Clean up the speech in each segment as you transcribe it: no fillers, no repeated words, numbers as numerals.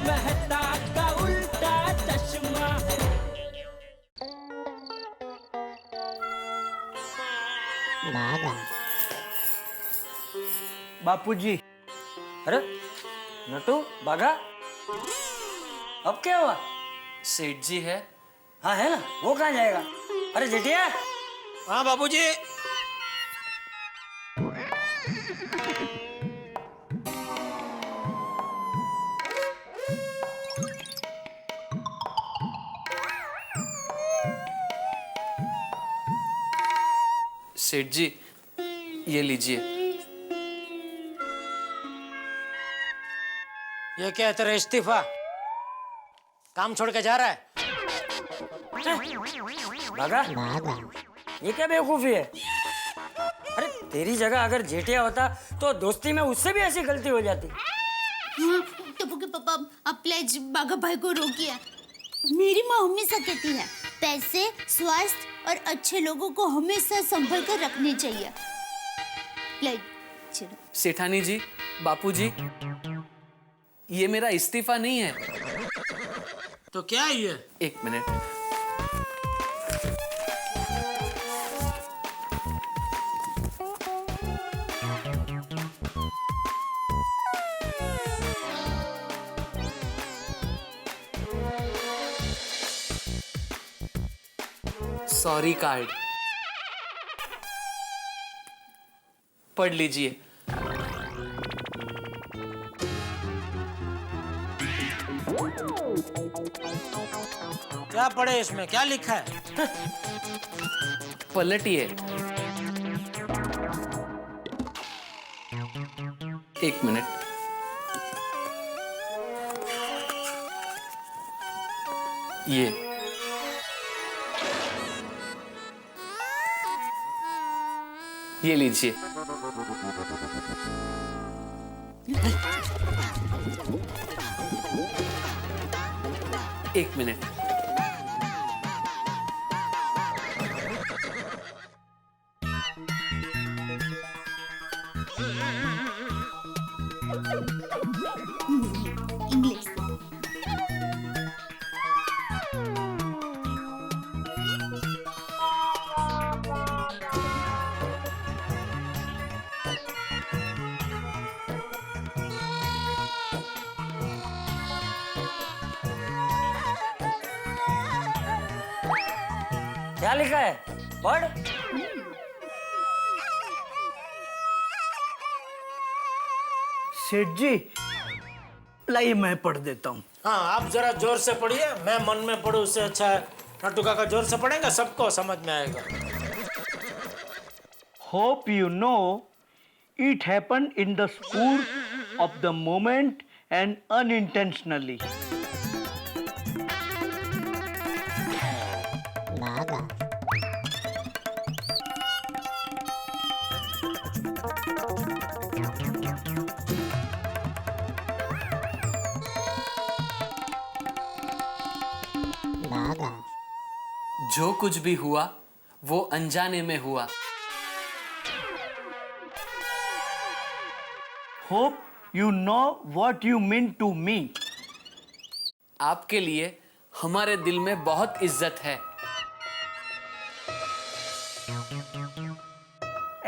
मेहता का उल्टा चश्मा। बापूजी। अरे नटू बागा, अब क्या हुआ? सेठ जी है। हाँ है ना, वो कहाँ जाएगा? अरे जेठिया। हाँ बाबूजी। सेठ जी ये लीजिए। ये क्या है तेरा इस्तीफा? काम छोड़ के जा रहा है? बागा, ये क्या बेवकूफी है? अरे तेरी जगह अगर जेठिया होता तो दोस्ती में उससे भी ऐसी गलती हो जाती। टप्पू के पापा, आप प्लीज बाघा भाई को रोकिए। मेरी माँ हमेशा कहती है पैसे, स्वास्थ्य और अच्छे लोगों को हमेशा संभल कर रखने चाहिए। प्लीज चलो। सेठानी जी, बापूजी, ये मेरा इस्तीफा नहीं है। तो क्या है ये? एक मिनट। सॉरी कार्ड, पढ़ लीजिए। क्या पढ़े इसमें, क्या लिखा है? पलटिए। एक मिनट। ये लीजिए। एक मिनट। इंग्लिश। क्या लिखा है? पढ़। सेठ जी, लाइए मैं पढ़ देता हूँ। हाँ आप जरा जोर से पढ़िए, मैं मन में पढ़ूं उससे अच्छा है। नट्टू काका जोर से पढ़ेंगे, सबको समझ में आएगा। Hope you know it happened in the spur of the moment and unintentionally. जो कुछ भी हुआ वो अनजाने में हुआ। Hope you know what you mean to me. आपके लिए हमारे दिल में बहुत इज्जत है।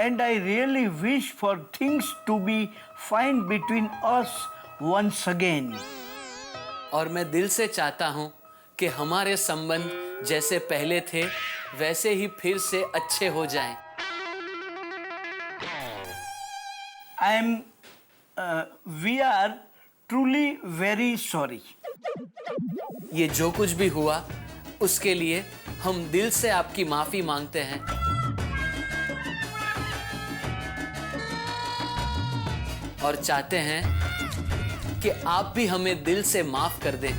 And I really wish for things to be fine between us once again. और मैं दिल से चाहता हूं कि हमारे संबंध जैसे पहले थे वैसे ही फिर से अच्छे हो जाएं। We are truly very sorry. ये जो कुछ भी हुआ उसके लिए हम दिल से आपकी माफी मांगते हैं। और चाहते हैं कि आप भी हमें दिल से माफ कर दें।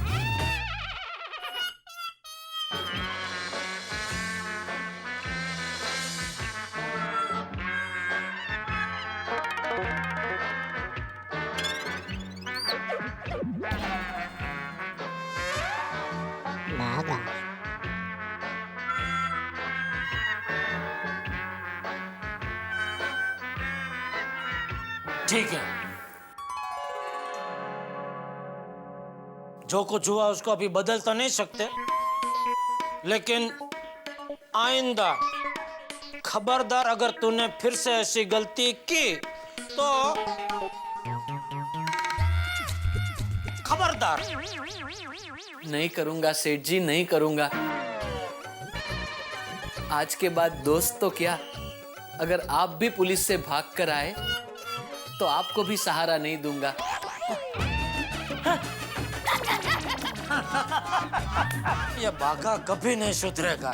ठीक है। जो कुछ हुआ उसको अभी बदल तो नहीं सकते, लेकिन आइंदा खबरदार अगर तूने फिर से ऐसी गलती की तो खबरदार। नहीं करूंगा सेठ जी, नहीं करूंगा। आज के बाद दोस्त तो क्या, अगर आप भी पुलिस से भाग कर आए तो आपको भी सहारा नहीं दूंगा। ये बाघा कभी नहीं सुधरेगा।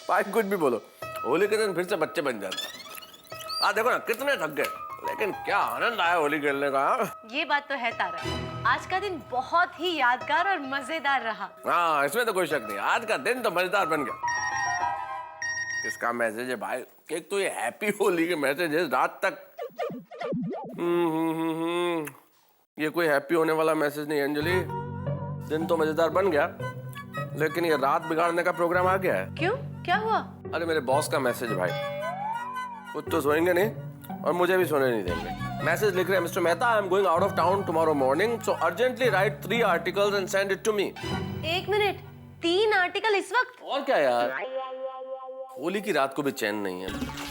भाई कुछ भी बोलो, होली के दिन फिर से बच्चे बन जाते। देखो ना कितने थक गए, लेकिन क्या आनंद आया होली खेलने का। ये बात तो है तारक, आज का दिन बहुत ही यादगार और मजेदार रहा। हाँ, इसमें तो कोई शक नहीं, आज का दिन तो मजेदार बन गया। किसका मैसेज है भाई? एक तो ये हैप्पी होली के मैसेज रात तक। ये कोई हैप्पी होने वाला मैसेज नहीं अंजलि। दिन तो मजेदार बन गया, लेकिन ये रात बिगाड़ने का प्रोग्राम आ गया है। क्यों, क्या हुआ? अरे मेरे बॉस का मैसेज भाई, खुद तो सोएंगे नहीं और मुझे भी सोने नहीं देंगे। मैसेज लिख रहे हैं, mister Mehta, I am going out of town tomorrow morning, so urgently write 3 articles and send it to me. 1 minute, 3 article इस वक्त? और क्या यार, होली की रात को भी चैन नहीं है।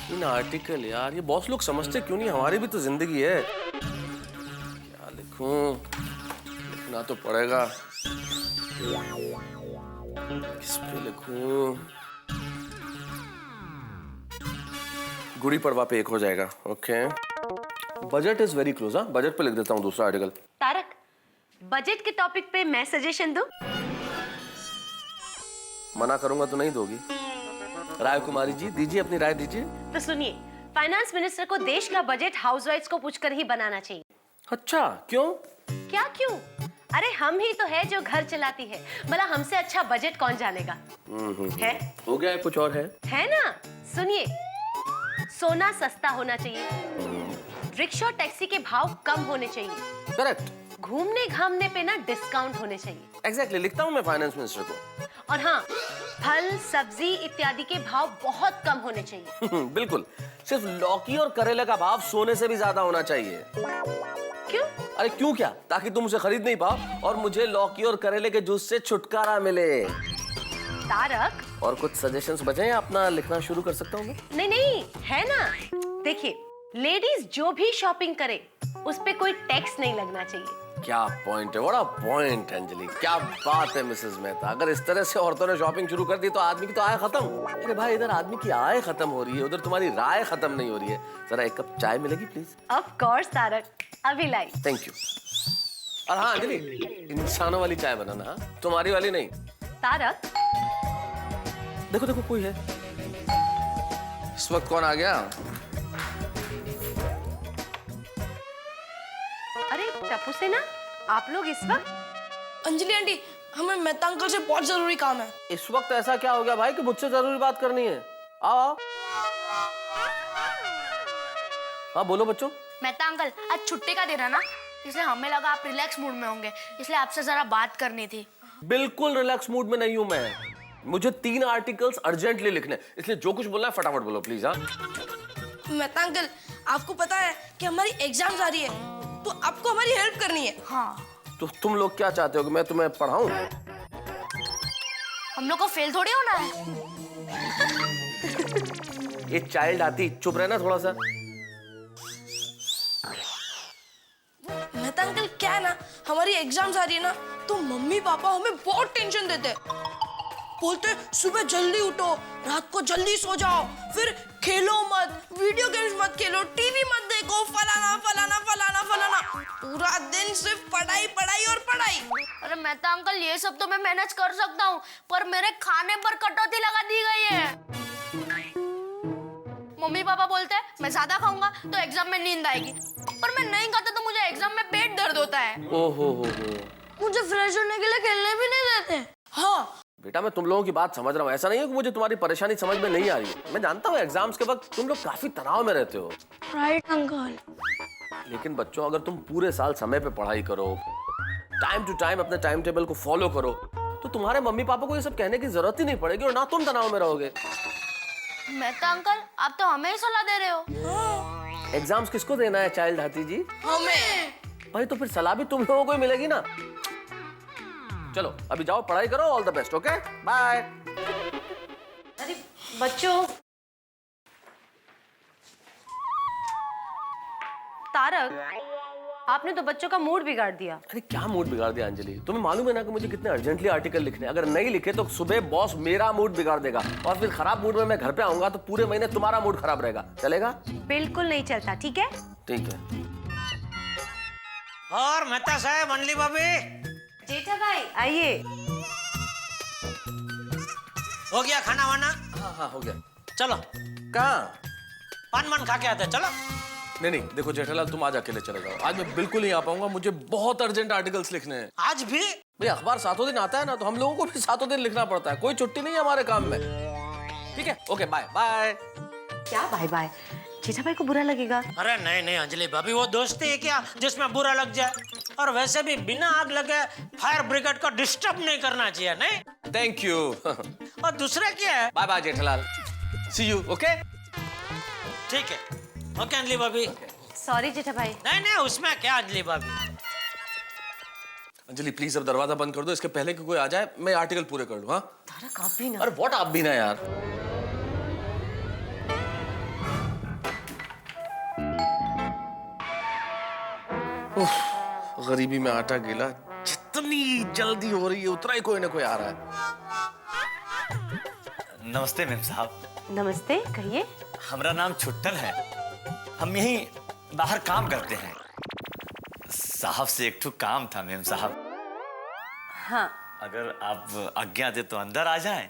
3 आर्टिकल यार, ये बॉस लोग समझते क्यों नहीं, हमारी भी तो जिंदगी है। क्या लिखूं, लिखना तो पड़ेगा। किस पे लिखूं? गुड़ी पड़वा पे 1 हो जाएगा। Okay, budget is very close. हाँ, बजट पे लिख देता हूँ दूसरा आर्टिकल। तारक, बजट के टॉपिक पे मैं सजेशन दूं? मना करूंगा तो नहीं दोगी? राय कुमारी जी, दीजिए अपनी राय दीजिए। तो सुनिए, फाइनेंस मिनिस्टर को देश का बजट हाउसवाइफ्स को पूछकर ही बनाना चाहिए। अच्छा, क्यों? क्या क्यों? अरे हम ही तो है जो घर चलाती है, भला हमसे अच्छा बजट कौन जानेगा? है? हो गया है, कुछ और है ना? सुनिए, सोना सस्ता होना चाहिए, रिक्शा टैक्सी के भाव कम होने चाहिए, करेक्ट, घूमने घामने पे ना डिस्काउंट होने चाहिए। एग्जैक्टली, लिखता हूँ मैं फाइनेंस मिनिस्टर को। और हाँ, फल सब्जी इत्यादि के भाव बहुत कम होने चाहिए। बिल्कुल, सिर्फ लौकी और करेले का भाव सोने से भी ज्यादा होना चाहिए। क्यों? अरे क्यों क्या, ताकि तुम उसे खरीद नहीं पाओ और मुझे लौकी और करेले के जूस से छुटकारा मिले। तारक, और कुछ सजेशंस बचे हैं? अपना लिखना शुरू कर सकता हूँ मैं? नहीं, है ना। देखिए, लेडीज जो भी शॉपिंग करे उस पे कोई टैक्स नहीं लगना चाहिए। क्या पॉइंट है, बड़ा पॉइंट अंजलि, क्या बात है मिसेस मेहता। अगर इस तरह से औरतों ने शॉपिंग शुरू कर दी तो आदमी की तो आय खत्म। अरे भाई, इधर आदमी की आय खत्म हो रही है, उधर तुम्हारी राय खत्म नहीं हो रही है। जरा 1 कप चाय मिलेगी प्लीज? ऑफ कोर्स तारक, अभी लाई। Thank you. और हाँ अंजलि, इंसानों वाली चाय बनाना, हाँ? तुम्हारी वाली नहीं। तारक, देखो देखो, कोई है। इस वक्त कौन आ गया? अरे टप्पू से ना, आप लोग इस वक्त? अंजलि आंटी, हमें मेहता अंकल से बहुत जरूरी काम है। इस वक्त ऐसा क्या हो गया भाई कि मुझसे जरूरी बात करनी है? आओ। हाँ बोलो बच्चों। मेहता अंकल, आज छुट्टी का दिन है ना, इसलिए हमें लगा आप रिलैक्स मूड में होंगे, इसलिए आपसे जरा बात करनी थी। बिल्कुल रिलैक्स मूड में नहीं हूं मैं। मुझे 3 आर्टिकल्स अर्जेंटली लिखने, इसलिए जो कुछ बोलना है फटाफट बोलो प्लीज। हाँ मेहता अंकल, आपको पता है कि हमारी एग्जाम्स आ रही है, तो आपको हमारी हेल्प करनी है। हाँ। तो तुम लोग क्या चाहते हो कि मैं तुम्हें पढ़ाऊं? हम लोग को फेल थोड़ी होना है। ये चाइल्ड आती, चुप रहना थोड़ा सा। मेहता अंकल, क्या है ना, हमारी एग्जाम्स आ रही है ना, तो मम्मी पापा हमें बहुत टेंशन देते हैं। बोलते सुबह जल्दी उठो, रात को जल्दी सो जाओ, फिर खेलो मत, वीडियो गेम्स मत खेलो, टीवी मत देखो, फलाना फलाना फलाना फलाना, पूरा दिन सिर्फ पढ़ाई पढ़ाई और पढ़ाई। अरे मेहता अंकल, ये सब तो मैं मैनेज कर सकता हूँ, पर मेरे खाने पर कटौती लगा दी गई है। मम्मी पापा बोलते हैं मैं ज्यादा खाऊंगा तो एग्जाम में नींद आएगी, पर मैं नहीं खाता तो मुझे एग्जाम में पेट दर्द होता है। ओहो मुझे फ्रेश होने के लिए खेलने भी नहीं देते। हाँ बेटा, मैं तुम लोगों की बात समझ रहा हूँ। ऐसा नहीं है कि मुझे तुम्हारी परेशानी समझ में नहीं आ रही है। मैं जानता हूँ एग्जाम्स के वक्त तुम लोग काफी तनाव में रहते हो। Right uncle. लेकिन बच्चों, अगर तुम पूरे साल समय पे पढ़ाई करो, टाइम टू टाइम अपने टाइम टेबल को फॉलो करो, तो तुम्हारे मम्मी पापा को ये सब कहने की जरूरत ही नहीं पड़ेगी और ना तुम तनाव में रहोगे। मेहता अंकल, आप तो हमें ही सलाह दे रहे हो। एग्जाम्स किसको देना है चाइल्ड हाथी जी? हमें। भाई तो फिर सलाह भी तुम लोगों को ही मिलेगी ना। चलो अभी जाओ, पढ़ाई करो, all the best, okay bye. अरे बच्चों, तारक, आपने तो बच्चों का मूड बिगाड़ दिया। अरे क्या मूड बिगाड़ दिया अंजलि? तुम्हें मालूम है ना कि मुझे कितने अर्जेंटली आर्टिकल लिखने, अगर नहीं लिखे तो सुबह बॉस मेरा मूड बिगाड़ देगा और फिर खराब मूड में मैं घर पे आऊंगा तो पूरे महीने तुम्हारा मूड खराब रहेगा। चलेगा? बिल्कुल नहीं चलता, ठीक है? ठीक है। और मेहता साहब, अंजलि भाभी, जेठा भाई आइए। हो गया खाना वाना? हाँ हाँ हो गया। चलो कहाँ? पान मन खा के आते, चलो। नहीं नहीं देखो जेठालाल, तुम आज अकेले चले जाओ, आज मैं बिल्कुल नहीं आ पाऊंगा, मुझे बहुत अर्जेंट आर्टिकल्स लिखने हैं। आज भी? भाई अखबार 7 दिन आता है ना, तो हम लोगों को भी 7 दिन लिखना पड़ता है, कोई छुट्टी नहीं है हमारे काम में। ठीक है, ओके बाय बाय। क्या बाय बाय? जेठा भाई को बुरा लगेगा। अरे नहीं नहीं अंजलि भाभी, वो दोस्ती है क्या जिसमें बुरा लग जाए? और वैसे भी बिना आग लगे फायर ब्रिगेड को डिस्टर्ब नहीं करना चाहिए, नहीं? Thank you. और दूसरा क्या है? Bye bye Jethalal, see you, okay? ठीक है, ओके अंजलि भाभी। सॉरी जेठा भाई। नहीं नहीं उसमें क्या अंजलि भाभी। अंजलि प्लीज अब दरवाजा बंद कर दो, इसके पहले कि कोई आ जाए मैं आर्टिकल पूरे कर लूं। हाँ तारक आप भी ना। अरे व्हाट, आप भी ना यार। गरीबी में आटा गीला, जितनी जल्दी हो रही है उतना ही कोई ना कोई आ रहा है। नमस्ते मेम साहब। नमस्ते, कहिए। हमारा नाम छुट्टन है, हम यहीं बाहर काम करते हैं। साहब से एक ठो काम था मेम साहब। हाँ। अगर आप आज्ञा दे तो अंदर आ जाएं।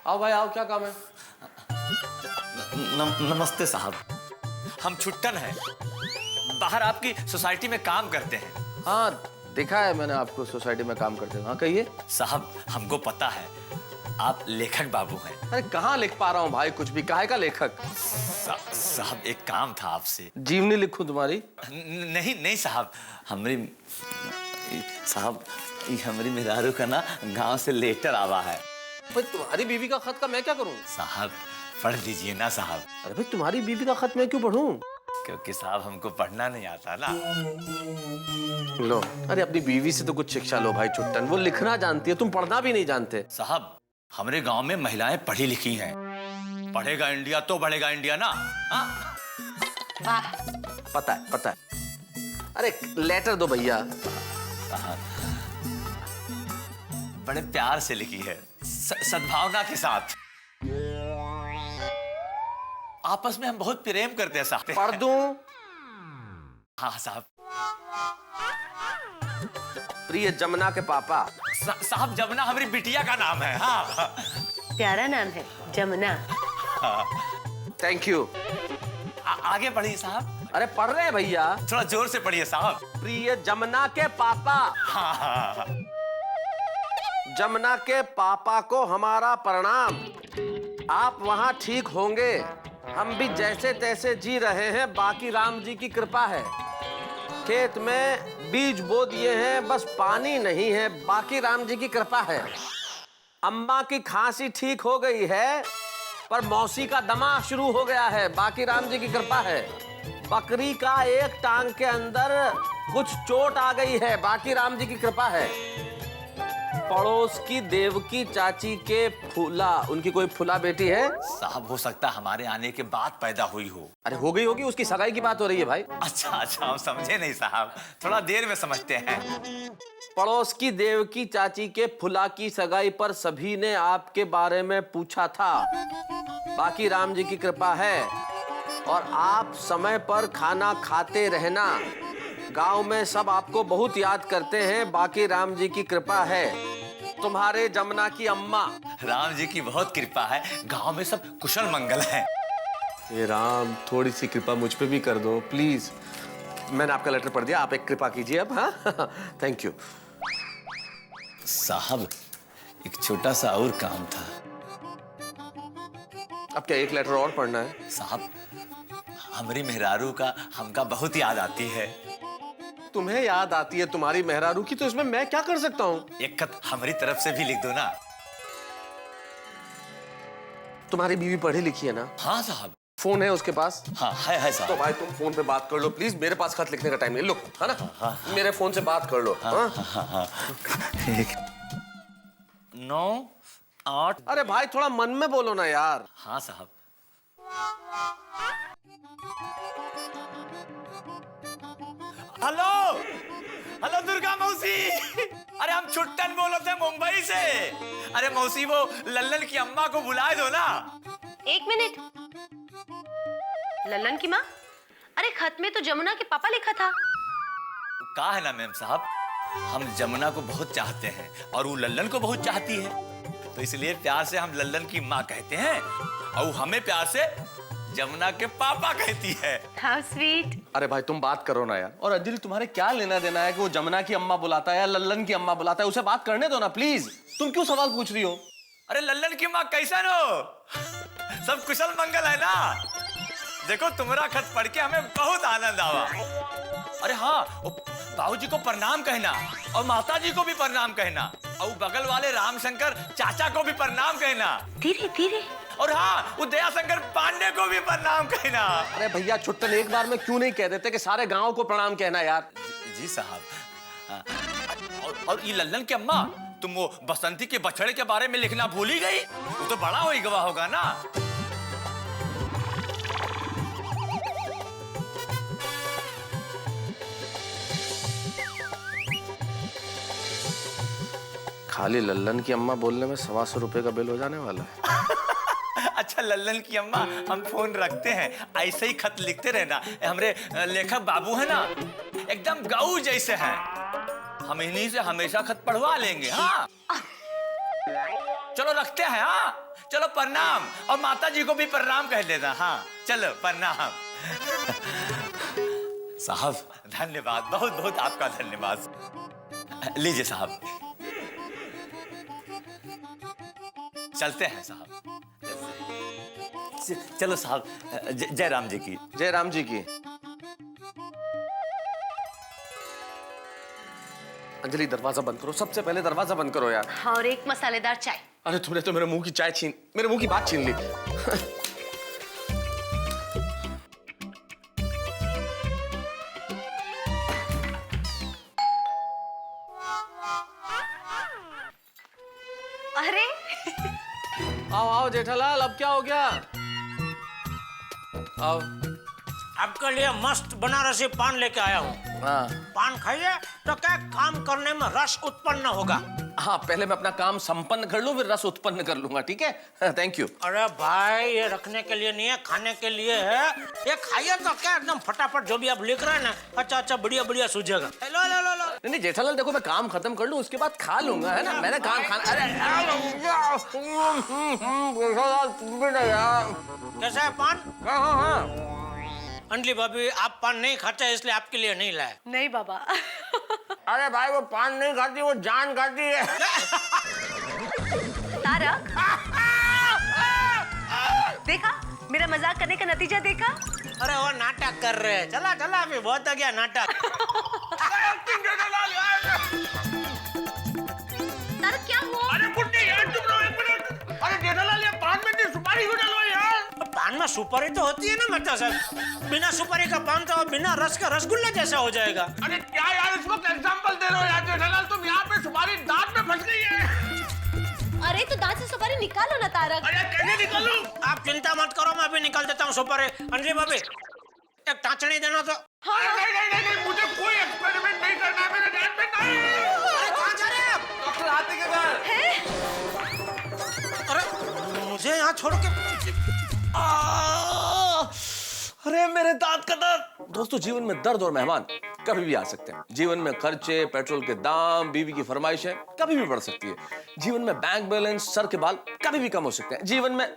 आओ भाई आओ, क्या काम है? नमस्ते साहब, हम छुट्टन हैं, बाहर आपकी सोसाइटी में काम करते हैं। हाँ देखा है मैंने आपको सोसाइटी में काम करते हैं। हाँ कहिए। साहब हमको पता है आप लेखक बाबू हैं। अरे कहाँ लिख पा रहा हूँ भाई कुछ भी, काहे का लेखक? साहब एक काम था आपसे। जीवनी लिखूं तुम्हारी? नहीं नहीं साहब, हमारी साहब हमारी मेहरारू का ना गांव से लेटर आवा है। भाई तुम्हारी बीवी का खत का मैं क्या करूं? साहब पढ़ लीजिए ना साहब। अरे भाई तुम्हारी बीवी का खत मैं क्यों पढ़ूं? क्योंकि साहब हमको पढ़ना नहीं आता ना। लो, अरे अपनी बीवी से तो कुछ शिक्षा लो भाई छुट्टन, वो लिखना जानती है, तुम पढ़ना भी नहीं जानते। साहब हमारे गांव में महिलाएं पढ़ी लिखी हैं, पढ़ेगा इंडिया तो बढ़ेगा इंडिया ना। वाह, पता है पता है। अरे लेटर दो भैया। बड़े प्यार से लिखी है, सद्भावना के साथ। आपस में हम बहुत प्रेम करते हैं साहब। पढ़ दूं? हाँ साहब। प्रिय जमुना के पापा। साहब जमुना हमारी बिटिया का नाम है। हाँ प्यारा नाम है जमुना। Thank you. आगे पढ़िए साहब। अरे पढ़ रहे हैं भैया। थोड़ा जोर से पढ़िए साहब। प्रिय जमुना के पापा। हाँ। जमुना के पापा को हमारा प्रणाम। आप वहाँ ठीक होंगे, हम भी जैसे तैसे जी रहे हैं, बाकी राम जी की कृपा है। खेत में बीज बो दिए हैं, बस पानी नहीं है, बाकी राम जी की कृपा है। अम्मा की खांसी ठीक हो गई है, पर मौसी का दमा शुरू हो गया है, बाकी राम जी की कृपा है। बकरी का एक टांग के अंदर कुछ चोट आ गई है, बाकी राम जी की कृपा है। पड़ोस की देवकी चाची के फूला, उनकी कोई फूला बेटी है? साहब हो सकता है हमारे आने के बाद पैदा हुई हो। अरे हो गई होगी, उसकी सगाई की बात हो रही है भाई। अच्छा अच्छा, हम समझे नहीं साहब, थोड़ा देर में समझते हैं। पड़ोस की देवकी चाची के फुला की सगाई पर सभी ने आपके बारे में पूछा था, बाकी राम जी की कृपा है। और आप समय पर खाना खाते रहना, गांव में सब आपको बहुत याद करते हैं, बाकी राम जी की कृपा है। तुम्हारे जमुना की अम्मा। राम जी की बहुत कृपा है, गांव में सब कुशल मंगल है। हे राम, थोड़ी सी कृपा मुझ पे भी कर दो प्लीज। मैंने आपका लेटर पढ़ दिया, आप एक कृपा कीजिए अब। हाँ थैंक यू साहब। एक छोटा सा और काम था। अब क्या एक लेटर और पढ़ना है? साहब हमारी मेहरारू का हमका बहुत याद आती है। तुम्हें याद आती है तुम्हारी मेहरारू की, तो इसमें मैं क्या कर सकता हूँ? एक खत हमारी तरफ से भी लिख दो ना। तुम्हारी बीवी पढ़ी लिखी है ना? हाँ साहब। फोन है उसके पास? हाँ है तो साहब। भाई तुम फोन पे बात कर लो प्लीज, मेरे पास खत लिखने का टाइम नहीं, लो है ना, मेरे फोन से बात कर लो। हाँ? 9 8। अरे भाई थोड़ा मन में बोलो ना यार। हाँ साहब। हेलो हेलो दुर्गा मौसी, अरे हम छुट्टन बोलो थे मुंबई से। अरे मौसी वो लल्लन की अम्मा को बुला दो ना। एक मिनट, लल्लन की माँ? अरे खत में तो जमुना के पापा लिखा था। कहा है ना मैम साहब, हम जमुना को बहुत चाहते हैं और वो लल्लन को बहुत चाहती है, तो इसलिए प्यार से हम लल्लन की माँ कहते हैं और हमें प्यार से जमुना के पापा कहती है। How sweet. अरे भाई तुम बात करो ना यार। और अंजलि तुम्हारे क्या लेना देना है कि वो जमुना की अम्मा बुलाता है या लल्लन की अम्मा बुलाता है, उसे बात करने दो ना प्लीज। तुम क्यों सवाल पूछ रही हो? अरे लल्लन की माँ कैसन हो? सब कुशल मंगल है ना? देखो तुम्हारा खत पढ़ के हमें बहुत आनंद आवा। अरे हाँ, बाबूजी को प्रणाम कहना और माता जी को भी प्रणाम कहना और बगल वाले रामशंकर चाचा को भी प्रणाम कहना। धीरे धीरे। और हाँ, वो दयाशंकर पांडे को भी प्रणाम कहना। अरे भैया छुट्टन एक बार में क्यों नहीं कह देते कि सारे गांव को प्रणाम कहना यार? जी साहब। और ये लल्लन की अम्मा, तुम वो बसंती के बछड़े के बारे में लिखना भूल ही गई? वो तो बड़ा ही गवाह होगा ना। खाली लल्लन की अम्मा बोलने में 125 रुपए का बिल हो जाने वाला है। अच्छा लल्लन की अम्मा, हम फोन रखते हैं, ऐसे ही खत लिखते रहना। हमारे लेखक बाबू है ना, एकदम गऊ जैसे हैं, हम इन्हीं से हमेशा खत पढ़वा लेंगे। हाँ चलो रखते हैं। हाँ चलो प्रणाम, और माता जी को भी प्रणाम कह देना। हाँ चलो प्रणाम। साहब धन्यवाद, बहुत बहुत आपका धन्यवाद। लीजिए साहब, चलते हैं साहब। चलो साहब, जय राम जी की। जय राम जी की। अंजलि दरवाजा बंद करो, सबसे पहले दरवाजा बंद करो यार। और एक मसालेदार चाय। अरे तुमने तो मेरे मुंह की चाय मेरे मुंह की बात छीन ली। अरे आओ आओ जेठालाल, अब क्या हो गया? आओ। आपके लिए मस्त बनारसी पान लेके आया हूँ। हाँ पान खाइए तो क्या काम करने में रस उत्पन्न होगा। हाँ, पहले मैं अपना काम संपन्न कर लूं, फिर रस उत्पन्न कर लूंगा, ठीक है? Thank you. अरे भाई ये रखने के लिए नहीं है, खाने के लिए है। ये खाइए तो क्या एकदम फटाफट जो भी आप लिख रहे हैं ना, अच्छा अच्छा बढ़िया बढ़िया सूझेगा। लो लो लो लो। नहीं जेठालाल देखो, मैं काम खत्म कर लूं उसके बाद खा लूंगा, है ना? मैंने काम खाना। अरे कैसा है पान? हाँ। अंजलि भाभी आप पान नहीं खाते इसलिए आपके लिए नहीं लाए। नहीं बाबा। अरे भाई वो पान नहीं खाती, वो जान खाती है। तारक, देखा मेरा मजाक करने का नतीजा देखा? अरे वो नाटक कर रहे हैं। चला चला अभी बहुत आ गया नाटक। तारक क्या हुआ? अरे बुड्ढी यार चुप रहो एक मिनट। अरे जेठालाल ये पान में नहीं सुपारी क्यों डलवाई यार? पान में सुपारी तो होती है ना मेहता साहब, बिना सुपारी का पान तो बिना रस का रसगुल्ला जैसा हो जाएगा। अरे क्या यार इस वक्त एग्जांपल दे रहे हो यार जेठालाल, तुम यहाँ पे सुपारी दांत में फंस गई है। अरे तो दांत से सुपारी निकालो ना तारक। अरे कैसे निकालूं? आप चिंता मत करो, मैं अभी निकाल देता हूँ सुपारी। अंजलि भाभी एक टाँचनी देना तो। हाँ। नहीं, मुझे कोई एक्सपेरिमेंट नहीं करना है मेरे ध्यान में। नहीं। अरे कहाँ जा रहे हैं आप? डॉक्टर हाथी के घर। अरे मुझे यहाँ छोड़ के। अरे मेरे दांत का दर्द। दोस्तों जीवन में दर्द और मेहमान कभी भी आ सकते हैं। जीवन में खर्चे, पेट्रोल के दाम, बीवी की फरमाइशें कभी भी बढ़ सकती है। जीवन में बैंक बैलेंस, सर के बाल कभी भी कम हो सकते हैं। जीवन में,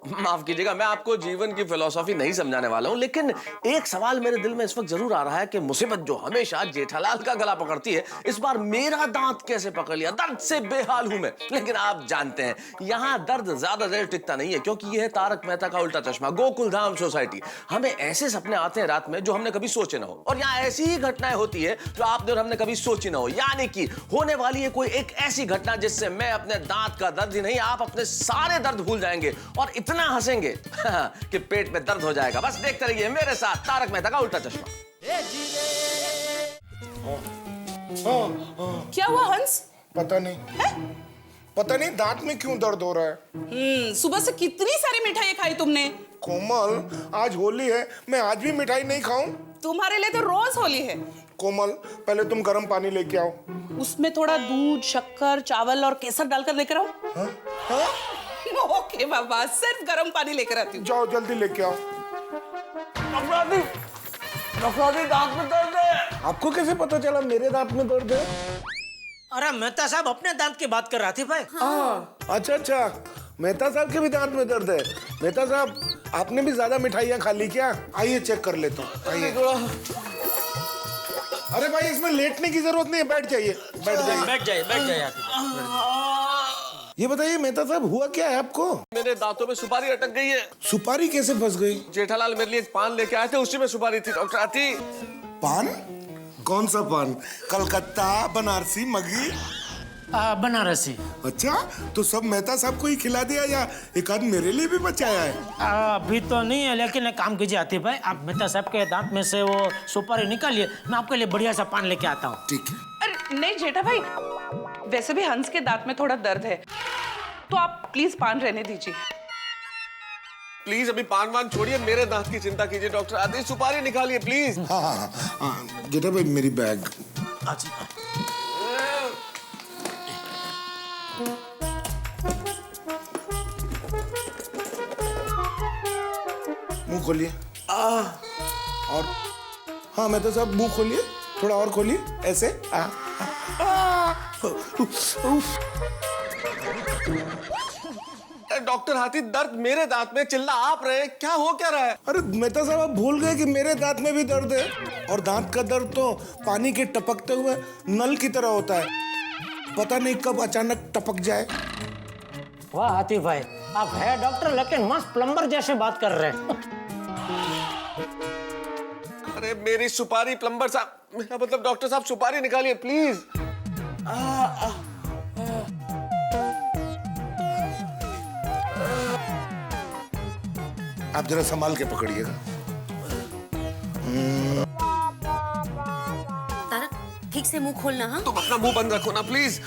माफ कीजिएगा मैं आपको जीवन की फिलॉसफी नहीं समझाने वाला हूं, लेकिन एक सवाल मेरे दिल में इस वक्त जरूर आ रहा है कि मुसीबत जो हमेशा जेठालाल का गला पकड़ती है, इस बार मेरा दांत कैसे पकड़ लिया? दर्द से बेहाल हूं मैं। लेकिन आप जानते हैं यहां दर्द ज्यादा देर टिकता नहीं है, क्योंकि यह है तारक मेहता का उल्टा चश्मा, गोकुल धाम सोसाइटी। हमें ऐसे सपने आते हैं रात में जो हमने कभी सोचे ना हो, और यहाँ ऐसी ही घटनाएं होती है जो आपने और हमने कभी सोची ना हो। यानी कि होने वाली है कोई एक ऐसी घटना जिससे मैं अपने दांत का दर्द ही नहीं, आप अपने सारे दर्द भूल जाएंगे, और इतना इतना हंसेंगे कि पेट में दर्द हो जाएगा। बस देखते रहिए मेरे साथ तारक मेहता का उल्टा चश्मा। क्या हुआ हंस? पता नहीं, पता नहीं दांत में क्यों दर्द हो रहा है। सुबह से कितनी सारी मिठाई खाई तुमने। कोमल, आज होली है, मैं आज भी मिठाई नहीं खाऊं? तुम्हारे लिए तो रोज होली है। कोमल, पहले तुम गर्म पानी लेके आओ। उसमें थोड़ा दूध, शक्कर, चावल और केसर डालकर लेकर आओ। हाँ? हाँ? ओके बाबा, सिर्फ गर्म पानी लेकर आती हूँ। जाओ जल्दी लेके आओ। दांत में दर्द है। आपको कैसे पता चला मेरे दांत में दर्द है? अरे मेहता साहब अपने दांत की बात कर रहा थी भाई। अच्छा अच्छा, मेहता साहब के भी दांत में दर्द है। मेहता साहब, आपने भी ज्यादा मिठाइयाँ खा ली क्या? आइए चेक कर लेता हूँ, आइए। अरे भाई, इसमें लेटने की जरूरत नहीं है, बैठ जाइए, बैठ जाइए। बैठ जाइए, बैठ जाइए। ये बताइए मेहता साहब, हुआ क्या है आपको? मेरे दांतों में सुपारी अटक गई है। सुपारी कैसे फंस गई? जेठालाल मेरे लिए एक पान लेके आए थे, उसी में सुपारी थी डॉक्टर आती। पान? कौन सा पान? कलकत्ता, बनारसी, मगही? बनारसी। अच्छा, तो सब मेहता साहब को ही खिला दिया या एक आध मेरे लिए भी बचाया है? अभी तो नहीं है, लेकिन एक काम कीजिए आतिफ भाई, आप मेहता साहब के दांत में से वो सुपारी निकालिए, मैं आपके लिए बढ़िया सा पान लेके आता हूँ। ठीक है। अरे नहीं जेठा भाई, वैसे भी हंस के दांत में थोड़ा दर्द है, तो आप प्लीज पान रहने दीजिए। प्लीज अभी पान वान छोड़िए, मेरे दांत की चिंता कीजिए डॉक्टर आती। सुपारी निकालिए प्लीज। हाँ हाँ हाँ, जेठा भाई मेरी बैग। मुंह खोलिए। और हाँ मेहता साहब, मुंह खोलिए, थोड़ा और खोलिए, ऐसे। डॉक्टर हाथी, दर्द मेरे दांत में, चिल्ला आप रहे, क्या हो क्या रहा है? अरे मेहता साहब, आप भूल गए कि मेरे दांत में भी दर्द है, और दांत का दर्द तो पानी के टपकते हुए नल की तरह होता है, पता नहीं कब अचानक टपक जाए। वाह आतिफ भाई, आप है डॉक्टर लेकिन मस्त प्लम्बर जैसे बात कर रहे हैं। अरे मेरी सुपारी, प्लम्बर साहब, मेरा मतलब डॉक्टर साहब सुपारी निकालिए प्लीज। आप जरा संभाल के पकड़िएगा। तारक, ठीक से मुंह खोलना। हाँ, तुम अपना मुंह बंद रखो ना प्लीज।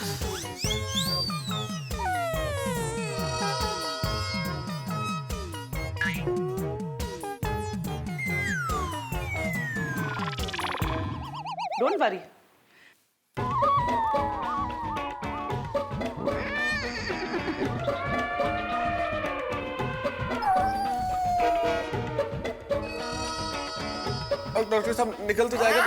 Don't worry. डॉक्टर साहब निकल तो जाएगा।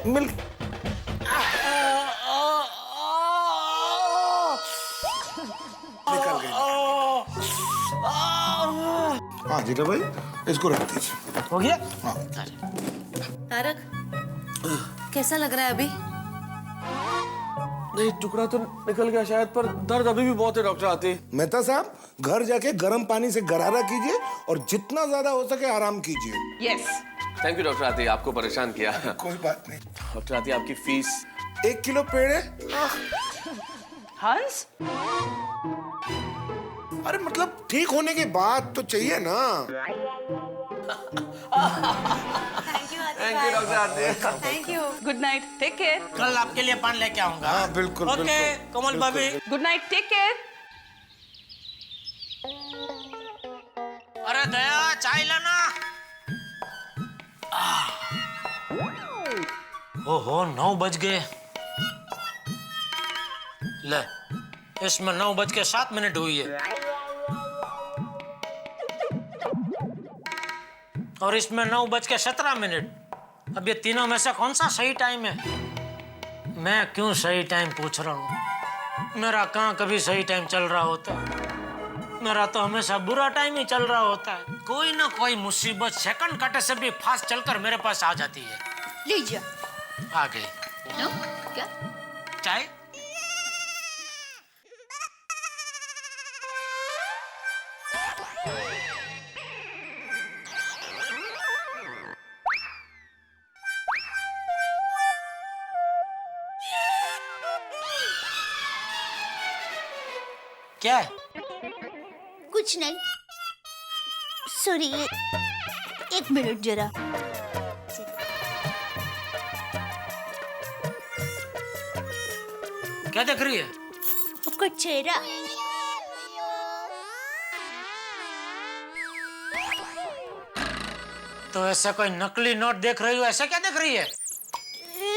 मिल निकल गई। हाँ जीजा भाई, इसको रख दीजिए। हो गया? हाँ। तारक, कैसा लग रहा है अभी? नहीं, टुकड़ा तो निकल गया शायद, पर दर्द अभी भी बहुत है डॉक्टर आती। मेहता साहब, घर जाके गर्म पानी से गरारा कीजिए और जितना ज्यादा हो सके आराम कीजिए। यस। थैंक यू डॉक्टर आती, आपको परेशान किया। कोई बात नहीं। डॉक्टर आती, आपकी फीस 1 किलो पेड़ है। हंस, अरे मतलब ठीक होने के बाद तो चाहिए ना। थैंक यू डॉक्टर आती। Thank you. Good night, take care. कल आपके लिए पान लेके आऊंगा। हाँ बिल्कुल। ओके बिल्कुल, कोमल भाभी। Good night, take care. अरे दया, चाय लाना। ओहो, 9 बज गए। ले, इसमें 9:07 हुई है, और इसमें 9:17। अब ये तीनों में से कौन सा सही टाइम है? मैं क्यों सही टाइम पूछ रहा हूँ? मेरा कहाँ कभी सही टाइम चल रहा होता है, मेरा तो हमेशा बुरा टाइम ही चल रहा होता है। कोई ना कोई मुसीबत सेकंड काटे से भी फास्ट चलकर मेरे पास आ जाती है। लीजिए। आ गई। लो, क्या? चाय? क्या है? कुछ नहीं। सॉरी, एक मिनट जरा। क्या देख रही है? उसका चेहरा। तो ऐसा कोई नकली नोट देख रही हो, ऐसा क्या देख रही है?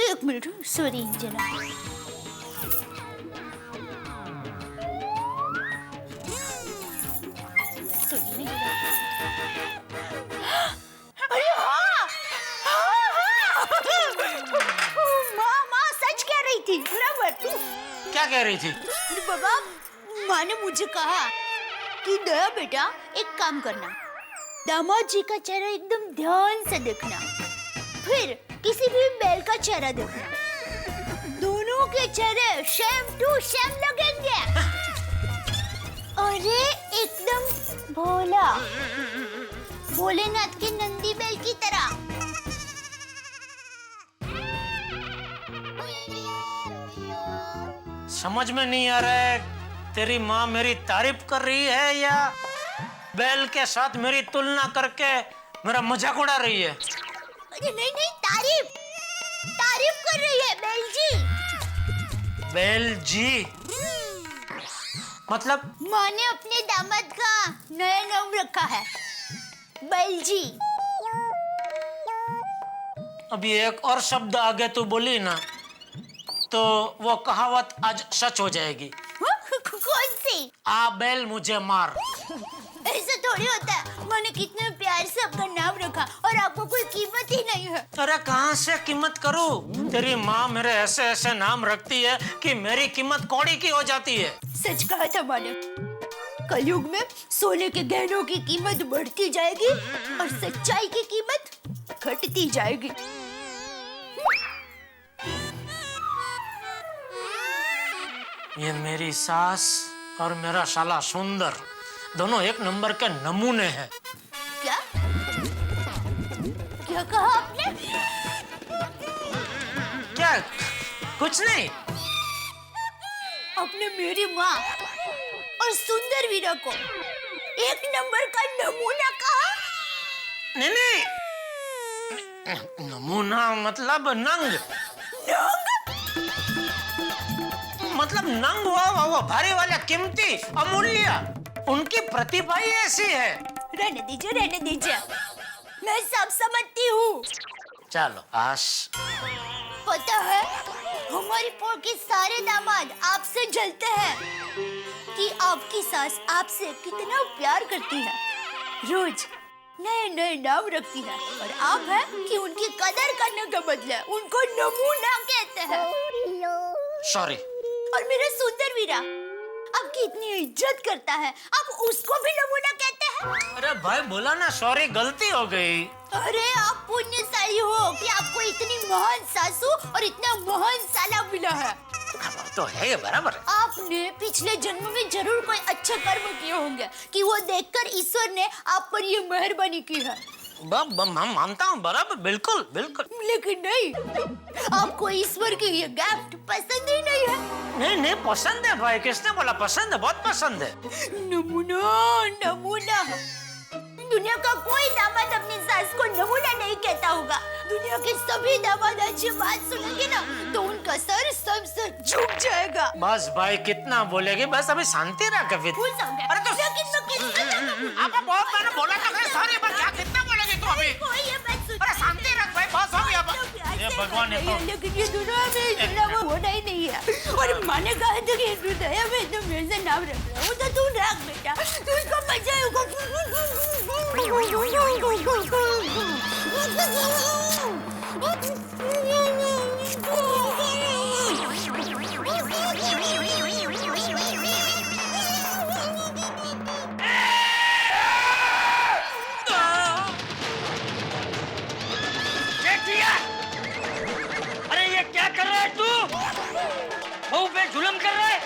एक मिनट, सॉरी जरा। अरे हाँ, माँ माँ सच कह रही थी, बराबर। क्या कह रही थी? अरे बाबा, माँ ने मुझे कहा कि दया बेटा एक काम करना, दामाद जी का चेहरा एकदम ध्यान से देखना, फिर किसी भी बैल का चेहरा देखना, दोनों के चेहरे सेम टू सेम लगेंगे। अरे एकदम भोला, भोलेनाथ के नंदी बैल की तरह। समझ में नहीं आ रहा है, तेरी माँ मेरी तारीफ कर रही है या बैल के साथ मेरी तुलना करके मेरा मजाक उड़ा रही है? अरे नहीं नहीं, तारीफ तारीफ कर रही है बैल जी। बैल जी मतलब? माँ ने अपने दामाद का नया नाम रखा है, बैल जी। अभी एक और शब्द आगे तू बोली ना तो वो कहावत आज सच हो जाएगी। कौन सी? आ बैल मुझे मार। ऐसा थोड़ी होता है, मैंने कितने प्यार से आपका नाम रखा और आपको कोई कीमत ही नहीं है। अरे कहाँ से कीमत करूं? तेरी माँ मेरे ऐसे ऐसे नाम रखती है कि मेरी कीमत कौड़ी की हो जाती है। सच कहा था माँ ने, कलयुग में सोने के गहनों की कीमत बढ़ती जाएगी और सच्चाई की कीमत घटती जाएगी। ये मेरी सास और मेरा साला सुंदर दोनों एक नंबर के नमूने हैं। क्या क्या कहा आपने? क्या? कुछ नहीं। आपने मेरी माँ और सुंदर वीरा को एक नंबर का नमूना कहा? नहीं नहीं, नमूना मतलब नंग। नंग मतलब नंग वो भारी वाला, कीमती, अमूल्य। उनकी प्रतिभा ही ऐसी है। रहने दीजिए, रहने दीजिए, मैं सब समझती हूँ। चलो आश। पता है, हमारी पोर के सारे दामाद आपसे जलते हैं कि आपकी सास आपसे कितना प्यार करती है, रोज नए नए नाम रखती है, और आप है कि उनकी कदर करने के बदले उनको नमूना कहते हैं। सॉरी। और मेरा सुंदर वीरा आपकी इतनी इज्जत करता है, आप उसको भी नमूना कहते हैं? अरे भाई बोला ना, सॉरी गलती हो गई। अरे आप पुण्यशाली हो कि आपको इतनी महान सासू और इतना महान साला मिला है। तो है बराबर। आपने पिछले जन्म में जरूर कोई अच्छे कर्म किए होंगे कि वो देखकर ईश्वर ने आप पर ये मेहरबानी की है। मैं मानता हूँ, बराबर, बिल्कुल बिल्कुल। लेकिन नहीं, आपको ईश्वर की ये गिफ्ट पसंद ही नहीं है। नहीं नहीं, पसंद है भाई, किसने बोला पसंद है? बहुत पसंद है। नमूना नमूना, दुनिया का कोई दामाद अपनी सास को नमूना नहीं कहता होगा। दुनिया के सभी दामाद अच्छी बात सुनेंगे ना तो उनका सर सबसे झुक जाएगा। बस भाई कितना बोलेगी, बस अभी शांति रख। अरे तो आपको बहुत मैंने बोला था कि सॉरी, बस क्या कितना बोलेगी तू अभी? अरे शांति रख भाई, बस हो गया। ये भगवान ने तो, लेकिन ये दुनिया में इतना वो होना ही नहीं है। और माँ ने कहा था कि हृदय में तो मेरे से नाम रख रहा हूँ, तो तू रख बेटा, तू इसको मजा अरे ये क्या कर रहा है तू? बहू पे जुल्म कर रहा है,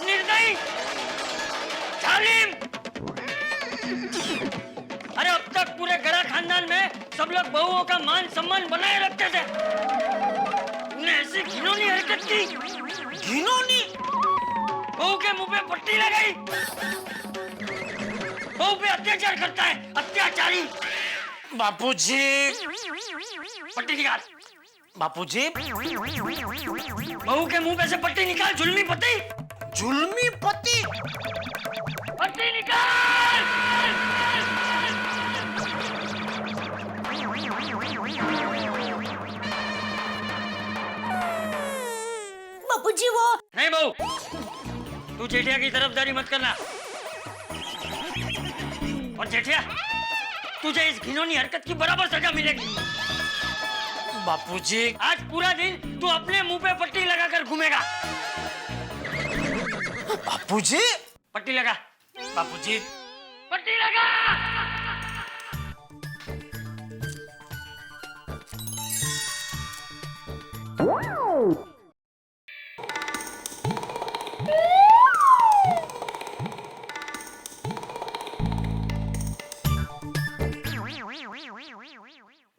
निर्दयी, जालिम। अरे अब तक पूरे गरा खानदान में सब लोग बहुओं का मान सम्मान बनाए रखते थे, तूने ऐसी घिनौनी हरकत की। घिनौनी? बहू के मुंह पे पट्टी लगाई। बहू पे अत्याचार करता है, अत्याचारी। बापूजी, पट्टी निकाल। बापूजी, बहू के मुंह पे से पट्टी निकाल, जुल्मी पट्टी। जुल्मी पति। पट्टी निकाल। बापूजी वो नहीं बहू, तू जेठिया की तरफदारी मत करना। और जेठिया, तुझे इस घिनौनी हरकत की बराबर सजा मिलेगी। बापूजी, आज पूरा दिन तू अपने मुंह पे पट्टी लगाकर घूमेगा। बापूजी, पट्टी लगा। बापूजी, पट्टी लगा।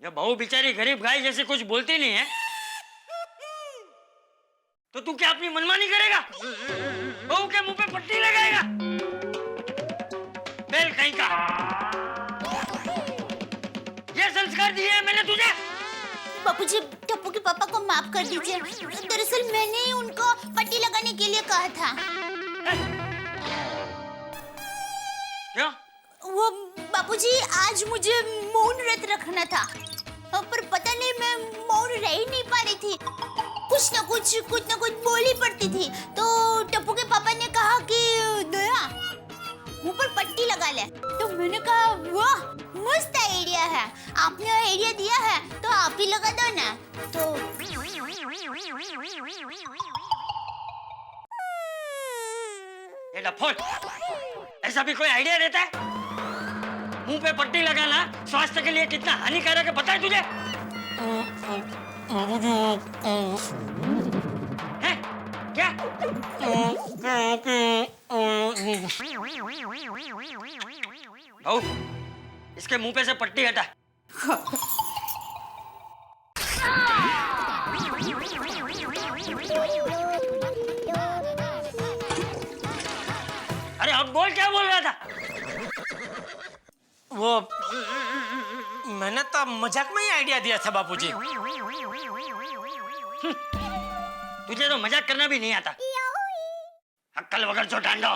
ये बहू बेचारी गरीब गाय जैसे कुछ बोलती नहीं है, तो तू क्या अपनी मनमानी करेगा? बहू के मुंह पे पट्टी लगाएगा? बेल कहीं का। ये संस्कार दिए हैं मैंने तुझे। बापूजी, टप्पू के पापा को माफ कर दीजिए। दरअसल मैंने ही उनको पट्टी लगाने के लिए कहा था। क्या? वो बापूजी, आज मुझे मौन व्रत रखना था, पर पता नहीं मैं मौन रह ही नहीं पा रही थी। कुछ ना कुछ बोली पड़ती थी। तो टप्पू के पापा ने कहा कि दया मुंह पर पट्टी लगा ले। तो मैंने कहा वाह, मस्त आइडिया है। आपने आइडिया दिया है तो आप ही लगा दो ना। तो ये लफोट, ऐसा भी कोई आइडिया देता है? मुंह पे पट्टी लगाना स्वास्थ्य के लिए कितना हानिकारक है पता है तुझे? है? क्या? बहू, इसके मुंह पे से पट्टी हटा। अरे अब बोल, क्या बोल रहा था? वो मैंने तो मजाक में ही आइडिया दिया था बापूजी। तुझे तो मजाक करना भी नहीं आता। अक्कल वगैरह जो डांडो।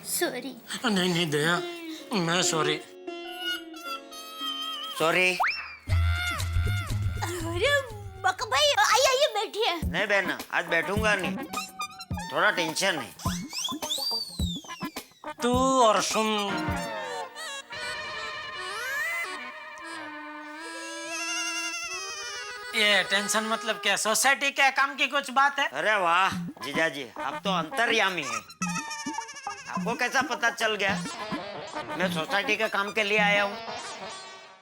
सॉरी। नहीं दया, मैं सॉरी। सॉरी। अरे बका भाई, आइए बैठिए। नहीं बहना, आज बैठूंगा नहीं, थोड़ा टेंशन है। तू और सुन, ये टेंशन मतलब क्या? सोसाइटी के काम की कुछ बात है? अरे वाह जीजाजी, आप तो अंतर्यामी है। आपको कैसा पता चल गया? मैं सोसाइटी के काम के लिए आया हूँ।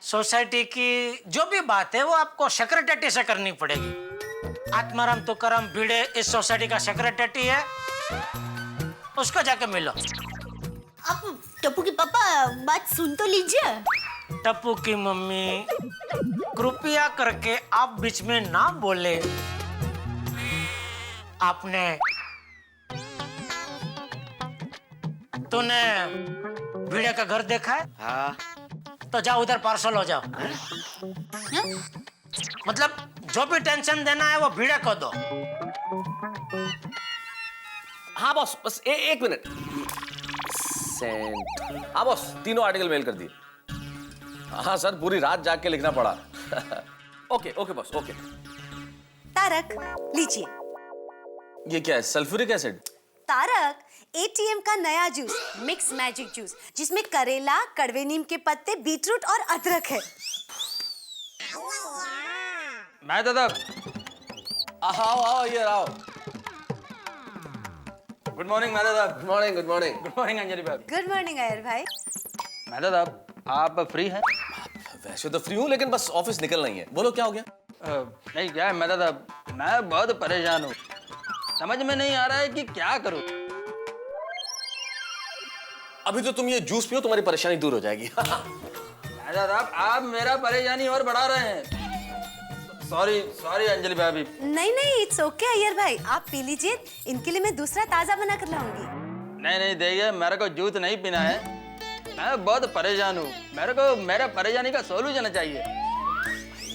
सोसाइटी की जो भी बात है वो आपको सेक्रेटरी से करनी पड़ेगी। आत्माराम तुकाराम भिड़े इस सोसाइटी का सेक्रेटरी है, उसको जाके मिलो। आप टप्पू के पापा बात सुन तो लीजिए। टप्पू की मम्मी, कृपया करके आप बीच में ना बोले। तूने भिड़े का घर देखा है? हाँ। तो जाओ उधर पार्सल हो जाओ। मतलब जो भी टेंशन देना है वो भिड़े को दो। हाँ बॉस, बस एक मिनट। सेंड। हाँ बॉस, 3 आर्टिकल मेल कर दिए। हाँ सर, पूरी रात जाग के लिखना पड़ा। Okay boss, okay. तारक, लीजिए। ये क्या है? Sulphuric acid? तारक, एटीएम का नया जूस, मिक्स मैजिक जूस, जिसमें करेला, कड़वे नीम के पत्ते, बीटरूट और अदरक है। मैं दादा। आओ ये आओ। गुड मॉर्निंग मैं दादा। गुड मॉर्निंग अंजलि भाई। गुड मॉर्निंग आयर भाई। मैं दादा, आप फ्री हैं? वैसे तो फ्री हूँ लेकिन बस ऑफिस निकलना ही है। बोलो क्या हो गया? नहीं क्या है मेहता साहब, मैं बहुत परेशान हूँ, समझ में नहीं आ रहा है कि क्या करूँ। अभी तो तुम ये जूस पियो, तुम्हारी परेशानी दूर हो जाएगी। मेहता साहब आप मेरा परेशानी और बढ़ा रहे हैं। सॉरी सॉरी अंजलि भाभी। नहीं नहीं, इट्स ओके अय्यर भाई, आप पी लीजिए, इनके लिए मैं दूसरा ताजा बना कर लाऊंगी। नहीं नहीं देखिए, मेरे को जूस नहीं पीना है, मैं बहुत परेशान हूँ, मेरे को मेरा परेशानी का सोल्यूशन चाहिए।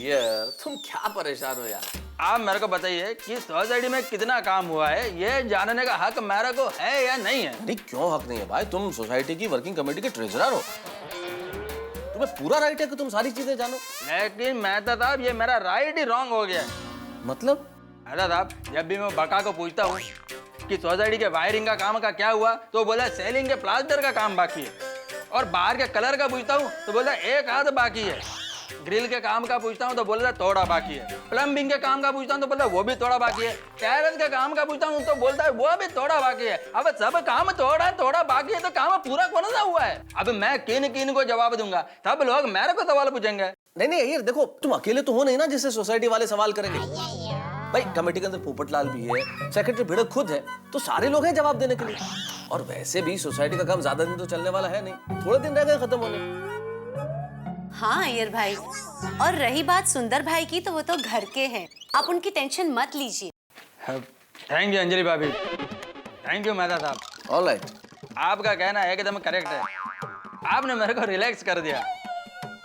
यार तुम क्या परेशान हो यार? आप मेरे को बताइए कि सोसाइटी में कितना काम हुआ है, ये जानने का हक मेरे को है या नहीं है? नहीं क्यों हक नहीं है भाई, तुम सोसाइटी की वर्किंग कमेटी के ट्रेजरर हो, तुम्हें पूरा राइट है कि तुम सारी चीजें जानो। लेकिन मेहता साहब ये मेरा राइट ही रॉन्ग हो गया है। मतलब? मेहता साहब जब भी मैं बका को पूछता हूँ कि सोसाइटी के वायरिंग का काम का क्या हुआ, तो बोला सेलिंग के प्लास्टर का काम बाकी है, और बाहर के कलर का पूछता हूँ तो बोला एक आध बाकी है, ग्रिल के काम का पूछता हूँ तो बोल रहा थोड़ा बाकी है, प्लम्बिंग के काम का पूछता हूँ तो बोल रहा वो भी थोड़ा बाकी है, टेरेस के काम का पूछता हूँ तो बोलता है वो भी थोड़ा बाकी है। अब सब काम थोड़ा थोड़ा बाकी है तो काम पूरा कौन सा हुआ है? अब मैं किन किन को जवाब दूंगा, सब लोग मेरे को सवाल पूछेंगे। नहीं नहीं यार देखो, तुम अकेले तो हो नहीं ना जिससे सोसाइटी वाले सवाल करेंगे। भाई कमेटी के अंदर पोपटलाल भी है, सेक्रेटरी भिड़क खुद है, तो सारे लोग हैं जवाब देने के लिए। और वैसे भी सोसाइटी का काम ज्यादा दिन तो चलने वाला है नहीं, थोड़े दिन रह गए खत्म होने। हाँ अय्यर भाई, और रही बात सुंदर भाई की, तो वो तो घर के हैं, आप उनकी टेंशन मत लीजिए। थैंक यू अंजलि भाभी, थैंक यू मेहता साहब। ऑलराइट, आपका कहना एकदम करेक्ट है, आपने मेरे को रिलैक्स कर दिया।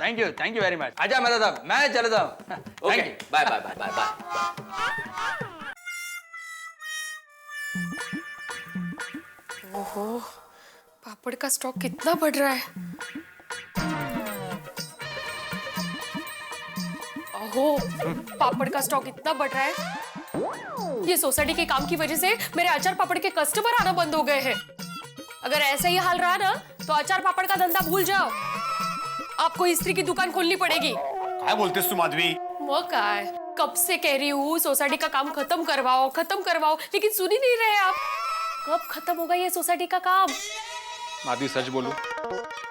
Thank you very much. आजा मेहता साहब, मैं चलता हूँ। Okay bye bye bye bye bye. ओहो, पापड़ का स्टॉक कितना बढ़ रहा है। ओहो, पापड़ का स्टॉक इतना बढ़ रहा है। ये सोसाइटी के काम की वजह से मेरे अचार पापड़ के कस्टमर आना बंद हो गए हैं। अगर ऐसा ही हाल रहा ना तो अचार पापड़ का धंधा भूल जाओ, आपको इस्त्री की दुकान खोलनी पड़ेगी। क्या बोलते तुम आदमी? वो क्या है, कब से कह रही हूँ सोसाइटी का काम खत्म करवाओ, लेकिन सुन ही नहीं रहे आप। कब खत्म होगा ये सोसाइटी का काम? माधवी सच बोलूं,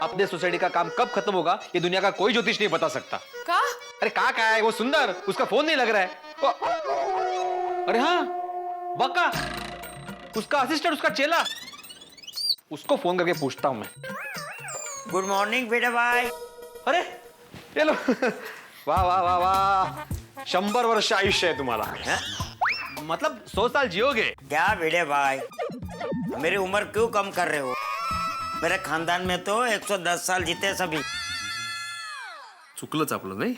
अपने सोसाइटी का काम कब खत्म होगा ये दुनिया का कोई ज्योतिष नहीं बता सकता। का? अरे का है वो सुंदर, उसका फोन नहीं लग रहा है। अरे हाँ बका, उसका असिस्टेंट, उसका चेला, उसको फोन करके पूछता हूं मैं। गुड मॉर्निंग बेटा भाई। अरे ये लो। वाह वाह वाह वाह, 100 वर्ष आयुष्य है तुम्हारा। मतलब 100 साल जियोगे क्या बेटे भाई, मेरी उम्र क्यों कम कर रहे हो? मेरे खानदान में तो 110 साल जीते सभी। चुकलंच आपलं नाही।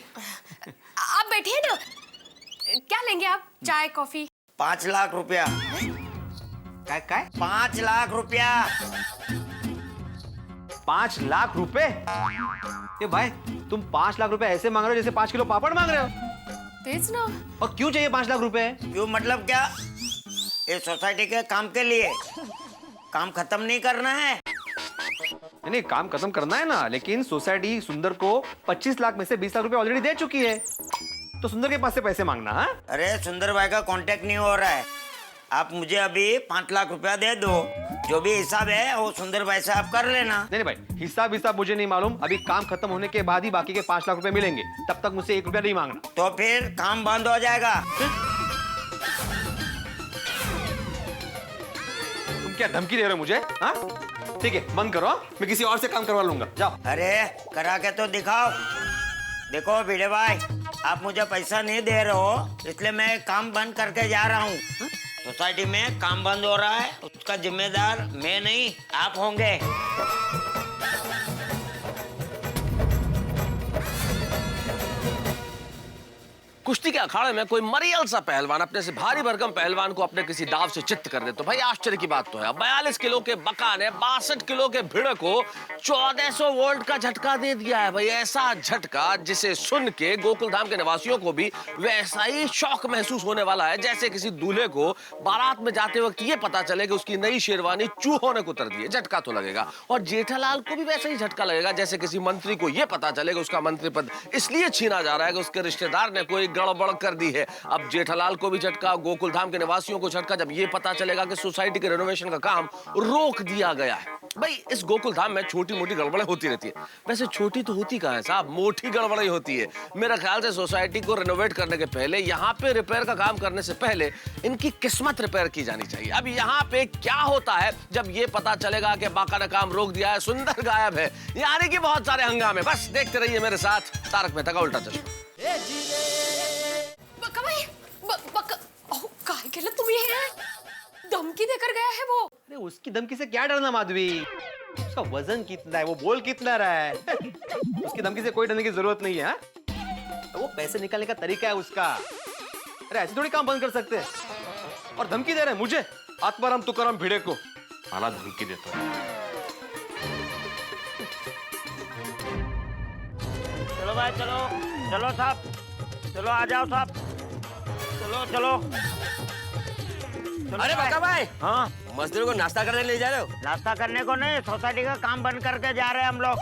आप बैठिए ना, क्या लेंगे आप, चाय कॉफी? 5 लाख रुपया। काय 5 लाख रुपया। 5 लाख रुपए? ये भाई तुम 5 लाख रुपए ऐसे मांग रहे हो जैसे 5 किलो पापड़ मांग रहे हो। तेज ना। और क्यों चाहिए 5 लाख रुपए? क्यों मतलब क्या? ये सोसाइटी के काम के लिए, काम खत्म नहीं करना है। नहीं काम खत्म करना है ना, लेकिन सोसाइटी सुंदर को 25 लाख में से 20 लाख रुपए ऑलरेडी दे चुकी है, तो सुंदर के पास से पैसे मांगना। हाँ? अरे सुंदर भाई का कांटेक्ट नहीं हो रहा है, आप मुझे अभी 5 लाख रुपया दे दो, जो भी हिसाब है वो सुंदर भाई से आप कर लेना। नहीं भाई, हिसाब मुझे नहीं मालूम, अभी काम खत्म होने के बाद ही बाकी के 5 लाख रुपए मिलेंगे, तब तक मुझसे 1 रुपया नहीं मांगना। तो फिर काम बंद हो जाएगा। तुम क्या धमकी दे रहे हो मुझे? हाँ ठीक है, बंद करो, मैं किसी और से काम करवा लूंगा, जाओ। अरे करा के तो दिखाओ। देखो भिड़े भाई, आप मुझे पैसा नहीं दे रहे हो, इसलिए मैं काम बंद करके जा रहा हूँ। सोसाइटी में काम बंद हो रहा है, उसका जिम्मेदार मैं नहीं आप होंगे। कुश्ती के अखाड़े में कोई मरियल सा पहलवान अपने से भारी भरकम पहलवान को अपने किसी दाव से चित्त कर दे तो भाई आश्चर्य की बात तो है। 42 किलो के बका ने 62 किलो के भिड़ को 1400 वोल्ट का झटका दे दिया है। भाई ऐसा झटका जिसे सुन के गोकुल धाम के निवासियों को भी वैसा ही शौक महसूस होने वाला है जैसे किसी दूल्हे को बारात में जाते वक्त ये पता चले कि उसकी नई शेरवानी चूहों ने कुतर दी है। झटका तो लगेगा, और जेठालाल को भी वैसा ही झटका लगेगा जैसे किसी मंत्री को यह पता चले कि उसका मंत्री पद इसलिए छीना जा रहा है कि उसके रिश्तेदार ने कोई गड़बड़ कर दी है। अब जेठालाल को भी झटका, गोकुल धाम के निवासियों को झटका जब ये पता चलेगा कि सोसाइटी के रेनोवेशन का काम रोक दिया गया है। भाई इस गोकुल धाम में छोटी मोटी गड़बड़ें होती रहती है। वैसे छोटी तो होती कहाँ है साहब, मोटी गड़बड़ें होती है। मेरा ख्याल से सोसाइटी को रेनोवेट करने के पहले यहाँ पे रिपेयर का काम करने से पहले इनकी किस्मत रिपेयर की जानी चाहिए। अब यहाँ पे क्या होता है जब ये पता चलेगा कि बाका ने काम रोक दिया है, सुंदर गायब है, यानी कि बहुत सारे हंगामे। बस देखते रहिए मेरे साथ तारक मेहता का उल्टा चश्मा। बक्का भाई, बक्का, ओह काहे के लिए तुम ये हैं? धमकी देकर गया है वो। अरे उसकी धमकी से क्या डरना माधवी, उसका वजन कितना है, वो बोल कितना रहा है। उसकी धमकी से कोई डरने की जरूरत नहीं है। हा? तो वो पैसे निकालने का तरीका है उसका। अरे ऐसे थोड़ी काम बंद कर सकते हैं। और धमकी दे रहे हैं मुझे, आत्माराम तुकाराम भिड़े को। आला धमकी देता है। चलो भाई चलो, चलो साहब, चलो आ जाओ साहब, चलो चलो। अरे बका भाई, हाँ मजदूरों को नाश्ता करने ले जा रहे हो? नाश्ता करने को नहीं, सोसाइटी का काम बंद करके जा रहे हैं हम लोग।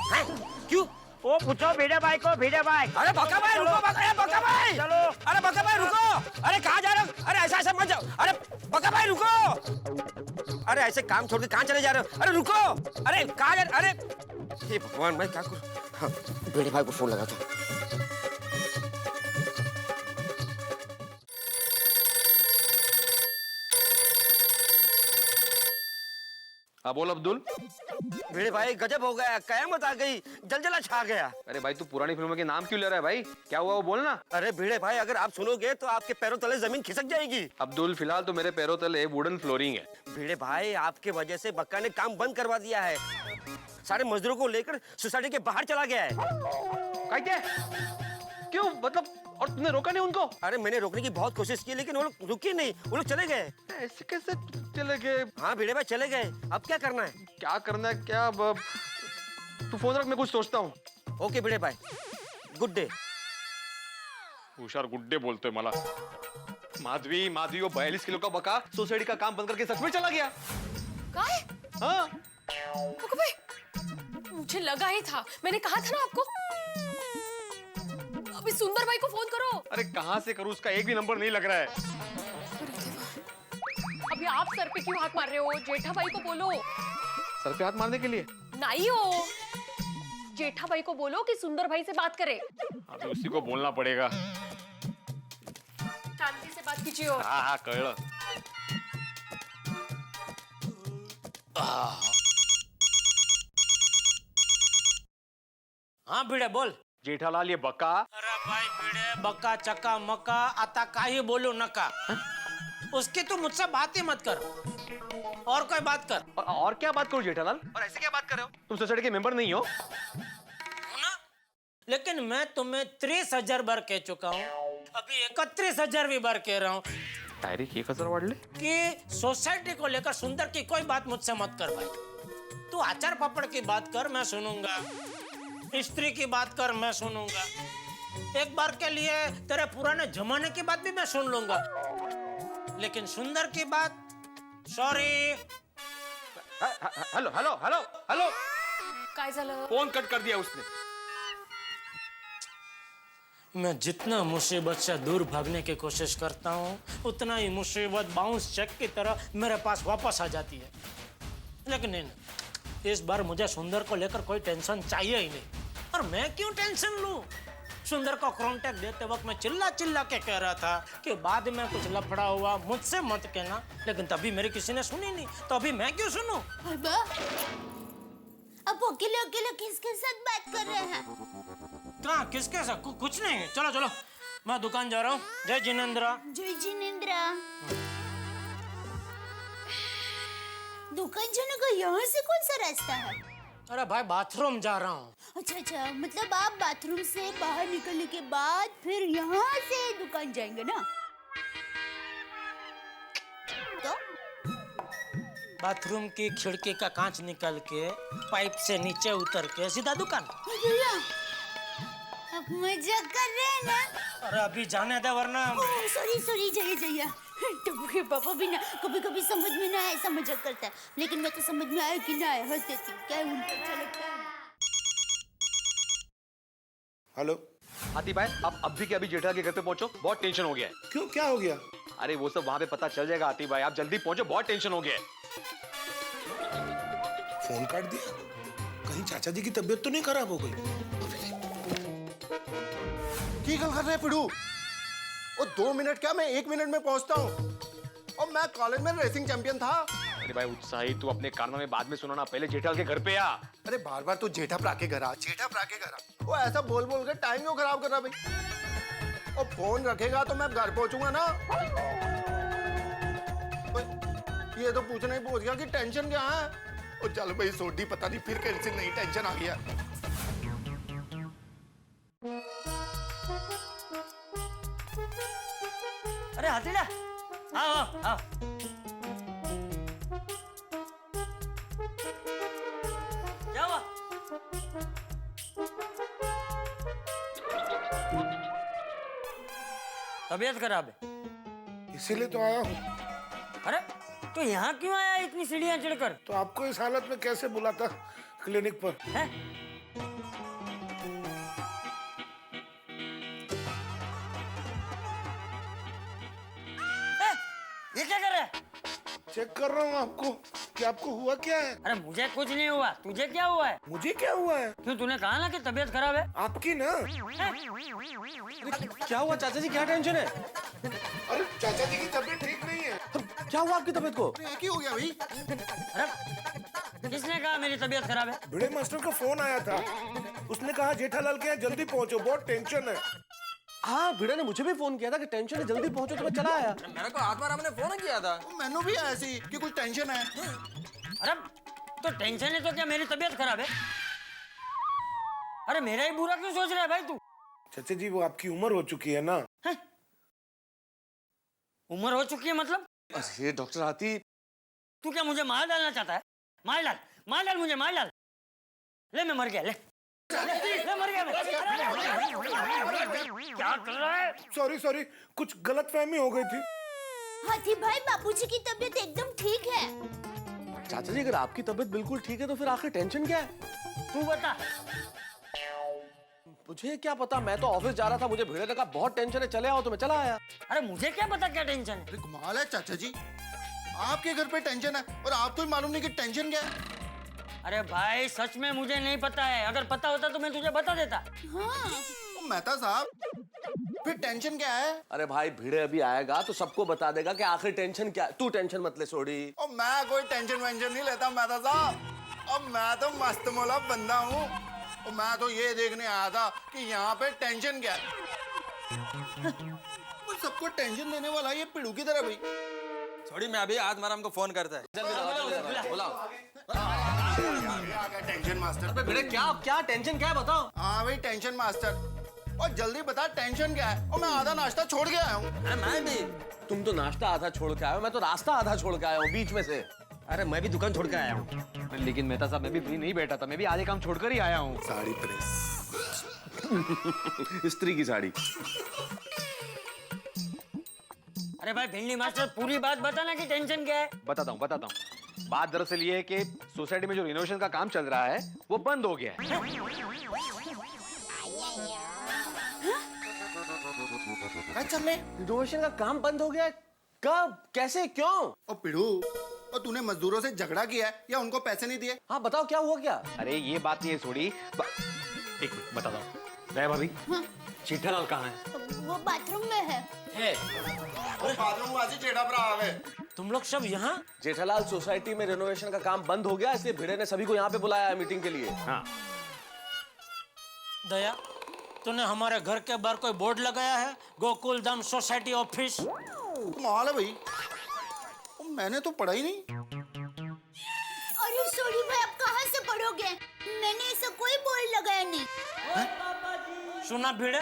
क्यों? वो पूछो भिड़े भाई को, भिड़े भाई। अरे बका भाई रुको, बका भाई चलो। अरे बका भाई रुको, अरे कहाँ जा रहे हो? अरे ऐसा ऐसा मत जाओ। अरे बका भाई रुको, अरे ऐसे काम छोड़ के कहाँ चले जा रहे हो? अरे रुको, अरे कहाँ जा रहे? अरे ये भगवान भाई क्या करूं? हाँ, भिड़े भाई को फोन लगा था। हाँ बोल अब्दुल। भिड़े भाई गजब हो गया, कयामत आ गई, जलजला छा गया। अरे भाई तू पुरानी फिल्मों के नाम क्यों ले रहा है भाई, क्या हुआ वो बोलना। अरे भिड़े भाई अगर आप सुनोगे तो आपके पैरों तले जमीन खिसक जाएगी। अब्दुल फिलहाल तो मेरे पैरों तले वुडन फ्लोरिंग है। भिड़े भाई आपके वजह से बक्का ने काम बंद करवा दिया है, सारे मजदूरों को लेकर सोसाइटी के बाहर चला गया है। क्या? क्यों मतलब, और तुमने रोका नहीं उनको? अरे मैंने रोकने की बहुत कोशिश की लेकिन वो लोग रुके नहीं, वो लोग चले गए। ऐसे कैसे चले गए? हाँ भिड़े भाई चले गए, अब क्या करना है? क्या करना है क्या? तू फोन रख, मैं कुछ सोचता हूँ। ओके भिड़े भाई, गुड डे। हुशार गुड्डे बोलतोय मला। माधवी माधवी वो 42 किलो का बका सोसाइटी का काम बंद करके सच में चला गया। काय? हाँ बक्का भाई, मुझे लगा ही था, मैंने कहा था ना आपको। अभी सुंदर भाई को फोन करो। अरे कहाँ से करूँ, उसका एक भी नंबर नहीं लग रहा है। अभी आप सर पे क्यों हाथ मार रहे हो? जेठा भाई को बोलो। सर पे हाथ मारने के लिए? नहीं हो, जेठा भाई को बोलो कि सुंदर भाई से बात करे। अभी उसी को बोलना पड़ेगा। शांति से बात कीजिए। हाँ हाँ कळलं। हाँ भिड़े बोल। जेठालाल ये बका। अरे भाई भिड़े बक्का चक्का मक्का आता काही बोलो नका। उसकी तू मुझसे बात ही मत कर, और कोई बात कर। और क्या बात करूं जेठालाल? और ऐसे क्या बात कर रहे हो? तुम सोसाइटी के मेंबर नहीं हो ना? लेकिन मैं तुम्हें 30,000 बार कह चुका हूँ, अभी 31,000 भी बार कह रहा हूँ डायरेक्ट 1,000 वाढले कि सोसाइटी को लेकर सुंदर की कोई बात मुझसे मत कर भाई। तू अचार पापड़ की बात कर, मैं सुनूंगा। स्त्री की बात कर, मैं सुनूंगा। एक बार के लिए तेरे पुराने जमाने की बात भी मैं सुन लूंगा, लेकिन सुंदर की बात sorry. Hello hello hello hello, काय झालं? फोन कट कर दिया उसने। मैं जितना मुसीबत से दूर भागने की कोशिश करता हूँ उतना ही मुसीबत बाउंस चेक की तरह मेरे पास वापस आ जाती है। लेकिन नहीं, इस बार मुझे सुंदर को लेकर कोई टेंशन चाहिए ही नहीं। और मैं क्यों टेंशन लूं? सुंदर को कांटेक्ट देते वक्त मैं चिल्ला चिल्ला के कह रहा था कि बाद में कुछ लफड़ा हुआ मुझसे मत कहना, लेकिन तभी मेरी किसी ने सुनी नहीं, तो अभी मैं क्यों सुनूं? अब अकेले अकेले किसके साथ बात कर रहे हैं? कहाँ किसके साथ? कुछ नहीं। चलो चलो, मैं दुकान जा रहा हूँ। जय जिनेंद्रा। जय जिनेंद्रा। दुकान जाने का यहाँ से कौन सा रास्ता है? अरे भाई बाथरूम जा रहा हूँ। अच्छा अच्छा, मतलब आप बाथरूम से बाहर निकलने के बाद फिर यहाँ से दुकान जाएंगे ना? तो बाथरूम की खिड़की का कांच निकल के पाइप से नीचे उतर के सीधा दुकान। अब मजा कर रहे हैं ना? अरे अभी जाने दे वरना। सॉरी सॉरी, जाइए जाइए। टप्पू के पापा भी ना कभी कभी समझ में ना ऐसा मजाक करता है, लेकिन मैं तो समझ में आया कि ना आया हंस देती हूँ। क्या उनको अच्छा लगता है? हेलो हाथी भाई, आप अभी के अभी जेठा के घर पे पहुंचो, बहुत टेंशन हो गया है। क्यों, क्या हो गया? अरे वो सब वहां पे पता चल जाएगा हाथी भाई, आप जल्दी पहुंचो, बहुत टेंशन हो गया है। फोन काट दिया। कहीं चाचा जी की तबीयत तो नहीं खराब हो गई? की गल कर रहे पिड़ू? और 2 मिनट क्या, मैं 1 मिनट में पहुंचता हूँ। और मैं कॉलेज में रेसिंग चैंपियन था। अरे भाई उत्साही, तू अपने कारणों में बाद में सुनाना, पहले जेठालाल के घर पे आ। अरे बार बार तू जेठा प्रा के घर आ, जेठा प्रा के घर आ। वो ऐसा बोल बोल के टाइम क्यों खराब कर रहा भाई? और फोन रखेगा तो मैं घर पहुंचूंगा ना। ये तो पूछना ही पहुंच गया कि टेंशन क्या है। और चल भाई सोडी, पता नहीं फिर कैसे नई टेंशन आ गया। अरे हाथीला, आओ आओ। क्या हुआ? तबीयत खराब है इसीलिए तो आया हूँ। अरे तो यहाँ क्यों आया इतनी सीढ़ियाँ चढ़कर? तो आपको इस हालत में कैसे बुलाता क्लिनिक पर? है? ये क्या कर रहा है? चेक कर रहा हूँ आपको कि आपको हुआ क्या है। अरे मुझे कुछ नहीं हुआ, तुझे क्या हुआ है? मुझे क्या हुआ है? क्यों, तूने कहा ना कि तबीयत खराब है? आपकी ना। क्या हुआ चाचा जी, क्या टेंशन है? अरे चाचा जी की तबीयत ठीक नहीं है। क्या हुआ आपकी तबीयत को? एक ही हो गया भाई। अरे किसने कहा मेरी तबीयत खराब है? भिड़े मास्टर का फोन आया था, उसने कहा जेठालाल के यहाँ जल्दी पहुंचो, बहुत टेंशन है। हाँ, भिड़े ने मुझे भी फोन किया था कि टेंशन है, जल्दी पहुंचो, तो मैं चला आया। मेरे को आत्मा राम ने फोन किया था, मैंने भी ऐसी कि कुछ टेंशन है। अरे तो टेंशन है तो क्या मेरी तबीयत खराब है? अरे मेरा ही बुरा क्यों सोच रहा है भाई तू? चाचा जी वो आपकी उम्र हो चुकी है ना। है? उम्र हो चुकी है मतलब? अरे डॉक्टर हाथी, तू क्या मुझे मार डालना चाहता है? मार डाल मुझे, मार डाल। ले मैं मर गया, ले मर गया मैं। क्या कर रहा है? सॉरी, कुछ गलतफहमी हो गई थी। हाथी भाई, बापूजी की तबीयत एकदम ठीक है। चाचा जी अगर आपकी तबीयत बिल्कुल ठीक है तो फिर आखिर टेंशन क्या है? तू बता। मुझे क्या पता, मैं तो ऑफिस जा रहा था, मुझे भिड़े ने कहा बहुत टेंशन है, चले आओ, तो मैं चला आया। अरे मुझे क्या पता क्या टेंशन है? कमाल है चाचा जी, आपके घर पे टेंशन है और आपको ही मालूम नहीं कि टेंशन क्या है। अरे भाई सच में मुझे नहीं पता है, अगर पता होता तो मैं तुझे बता देता। हाँ। मेहता साहब फिर टेंशन क्या है? अरे भाई भिड़े अभी आएगा तो सबको बता देगा कि आखिर टेंशन क्या है। तू टेंशन मत ले सोडी। और मैं कोई टेंशन वेंशन नहीं लेता मेहता साहब। अब मैं तो मस्त मौला बंदा हूँ। और मैं तो ये देखने आया था कि यहाँ पे टेंशन क्या है। सबको टेंशन देने वाला ये पिड़ू की तरह भाई। थोड़ी मैं अभी आत्मा राम को फोन करता है। Tension master. अबे भिड़े क्या टेंशन क्या है बताओ। हाँ भाई टेंशन मास्टर, और जल्दी बता टेंशन क्या है। और मैं आधा नाश्ता छोड़ के आया हूँ। अरे मैं भी। तुम तो नाश्ता आधा छोड़ के आए हो, मैं तो रास्ता आधा छोड़ के आया हूँ बीच में से। अरे मैं भी दुकान छोड़ के आया हूँ। लेकिन मेहता साहब मैं भी फ्री नहीं बैठा था, मैं भी आधे काम छोड़कर ही आया हूँ। साड़ी प्रेस। स्त्री की साड़ी। अरे भाई भिंडी मास्टर पूरी बात बताना कि टेंशन क्या है? बताता हूँ। बात दरअसल ये है कि सोसाइटी में जो रिनोवेशन का काम चल रहा है वो बंद हो गया है। रिनोवेशन का काम बंद हो गया? कब, कैसे, क्यों? और पिड़ू, और तूने मजदूरों से झगड़ा किया है या उनको पैसे नहीं दिए? हाँ बताओ क्या हुआ क्या? अरे ये बात नहीं है सोडी। एक मिनट बताता हूँ। दया भाभी, जेठालाल कहाँ है? वो बाथरूम में है। बाथरूम वासी जेठा भरा आ गए। तुम लोग सब यहाँ? जेठालाल सोसाइटी में रिनोवेशन का काम बंद हो गया, इसलिए भिड़े ने सभी को यहाँ पे बुलाया है मीटिंग के लिए। हाँ। दया, तूने हमारे घर के बाहर कोई बोर्ड लगाया है, गोकुल धाम सोसाइटी ऑफिस? कमाल है भाई, मैंने तो पढ़ा ही नहीं। अरे सॉरी भाई, आप कहाँ से पढ़ोगे? मैंने ऐसा कोई बोर्ड लगाया नहीं। सुना भिड़े,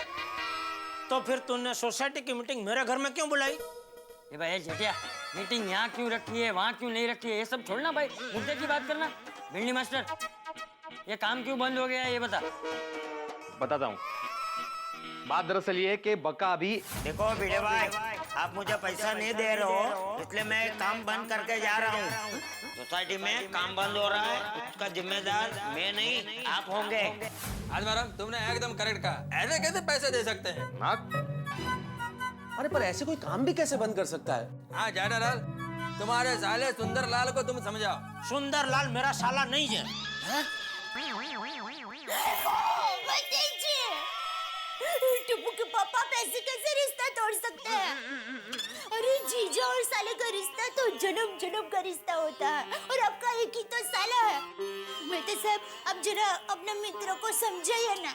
तो फिर तूने सोसाइटी की मीटिंग मेरे घर में क्यों बुलाई? ये भाई जेठिया, मीटिंग यहाँ क्यों रखी है, वहाँ क्यों नहीं रखी है, ये सब छोड़ना भाई, मुद्दे की बात करना। भिंडी मास्टर, ये काम क्यों बंद हो गया है ये बता। बताता हूँ। बात दरअसल ये है कि बका अभी। देखो भिड़े भाई, आप मुझे पैसा नहीं दे रहे हो, इसलिए मैं काम बंद करके जा रहा हूँ। सोसाइटी में काम बंद हो रहा है, उसका जिम्मेदार मैं नहीं आप होंगे। आत्मा राम, तुमने एकदम करेक्ट कहा। ऐसे कैसे पैसे दे सकते हैं? अरे पर ऐसे कोई काम भी कैसे बंद कर सकता है? हाँ जेठालाल, तुम्हारे साले सुंदरलाल को तुम समझाओ। सुंदरलाल मेरा साला नहीं है। टप्पू के पापा पैसे कैसे रिश्ता तोड़ सकते हैं? अरे जीजा और साले का रिश्ता तो जन्म जन्म का रिश्ता होता है और आपका एक ही तो साला है। मैं तो सब अब जरा अपने मित्रों को समझाइए ना।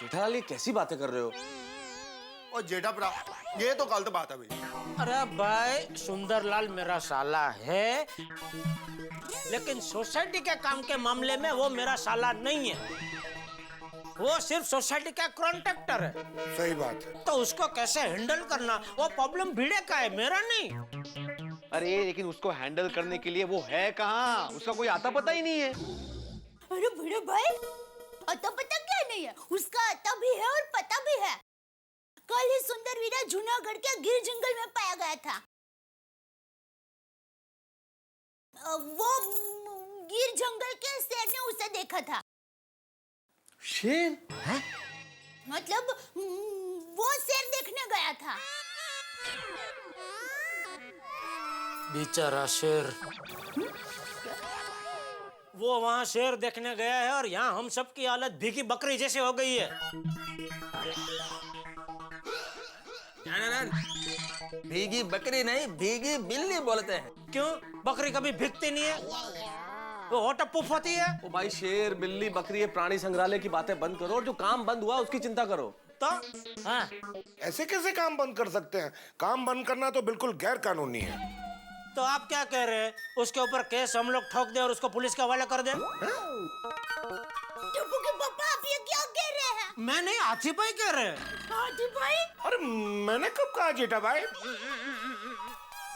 जेठालाल ये कैसी बातें कर रहे हो? और जेठा भरा ये तो गलत बात है भाई। अरे भाई सुंदरलाल मेरा साला है, लेकिन सोसाइटी के काम के मामले में वो मेरा साला नहीं है। वो सिर्फ सोसाइटी का कॉन्ट्रैक्टर है। सही बात है। तो उसको कैसे हैंडल करना वो प्रॉब्लम भिड़े का है, मेरा नहीं। अरे लेकिन उसको हैंडल करने के लिए वो है कहाँ? उसका कोई आता पता ही नहीं है। अरे भिड़े भाई आता पता क्या नहीं है? उसका आता भी है और पता भी है। कल ही सुंदर वीरा जूनागढ़ के गिर जंगल में पाया गया था। वो गिर जंगल के शेर ने उसे देखा था। शेर? है? मतलब वो शेर देखने गया था। बेचारा शेर। वो वहाँ शेर देखने गया है और यहाँ हम सब की हालत भीगी बकरी जैसे हो गई है। भीगी बकरी नहीं, भीगी बिल्ली बोलते हैं। क्यों? बकरी कभी भीगती नहीं है, वो होटप पुफ होती है। ओ भाई शेर बिल्ली बकरी ये प्राणी संग्रहालय की बातें बंद करो और जो काम बंद हुआ उसकी चिंता करो। तो हाँ। ऐसे कैसे काम बंद कर सकते हैं? काम बंद करना तो बिल्कुल गैर कानूनी है। तो आप क्या कह रहे हैं? उसके ऊपर केस हम लोग ठोक दे और उसको पुलिस के हवाले कर दे? टप्पू के पापा आप ये क्या कह रहे हैं? मैं नहीं, हाथी भाई कह रहे हैं। हाथी भाई? अरे मैंने कब कहा जेठा भाई?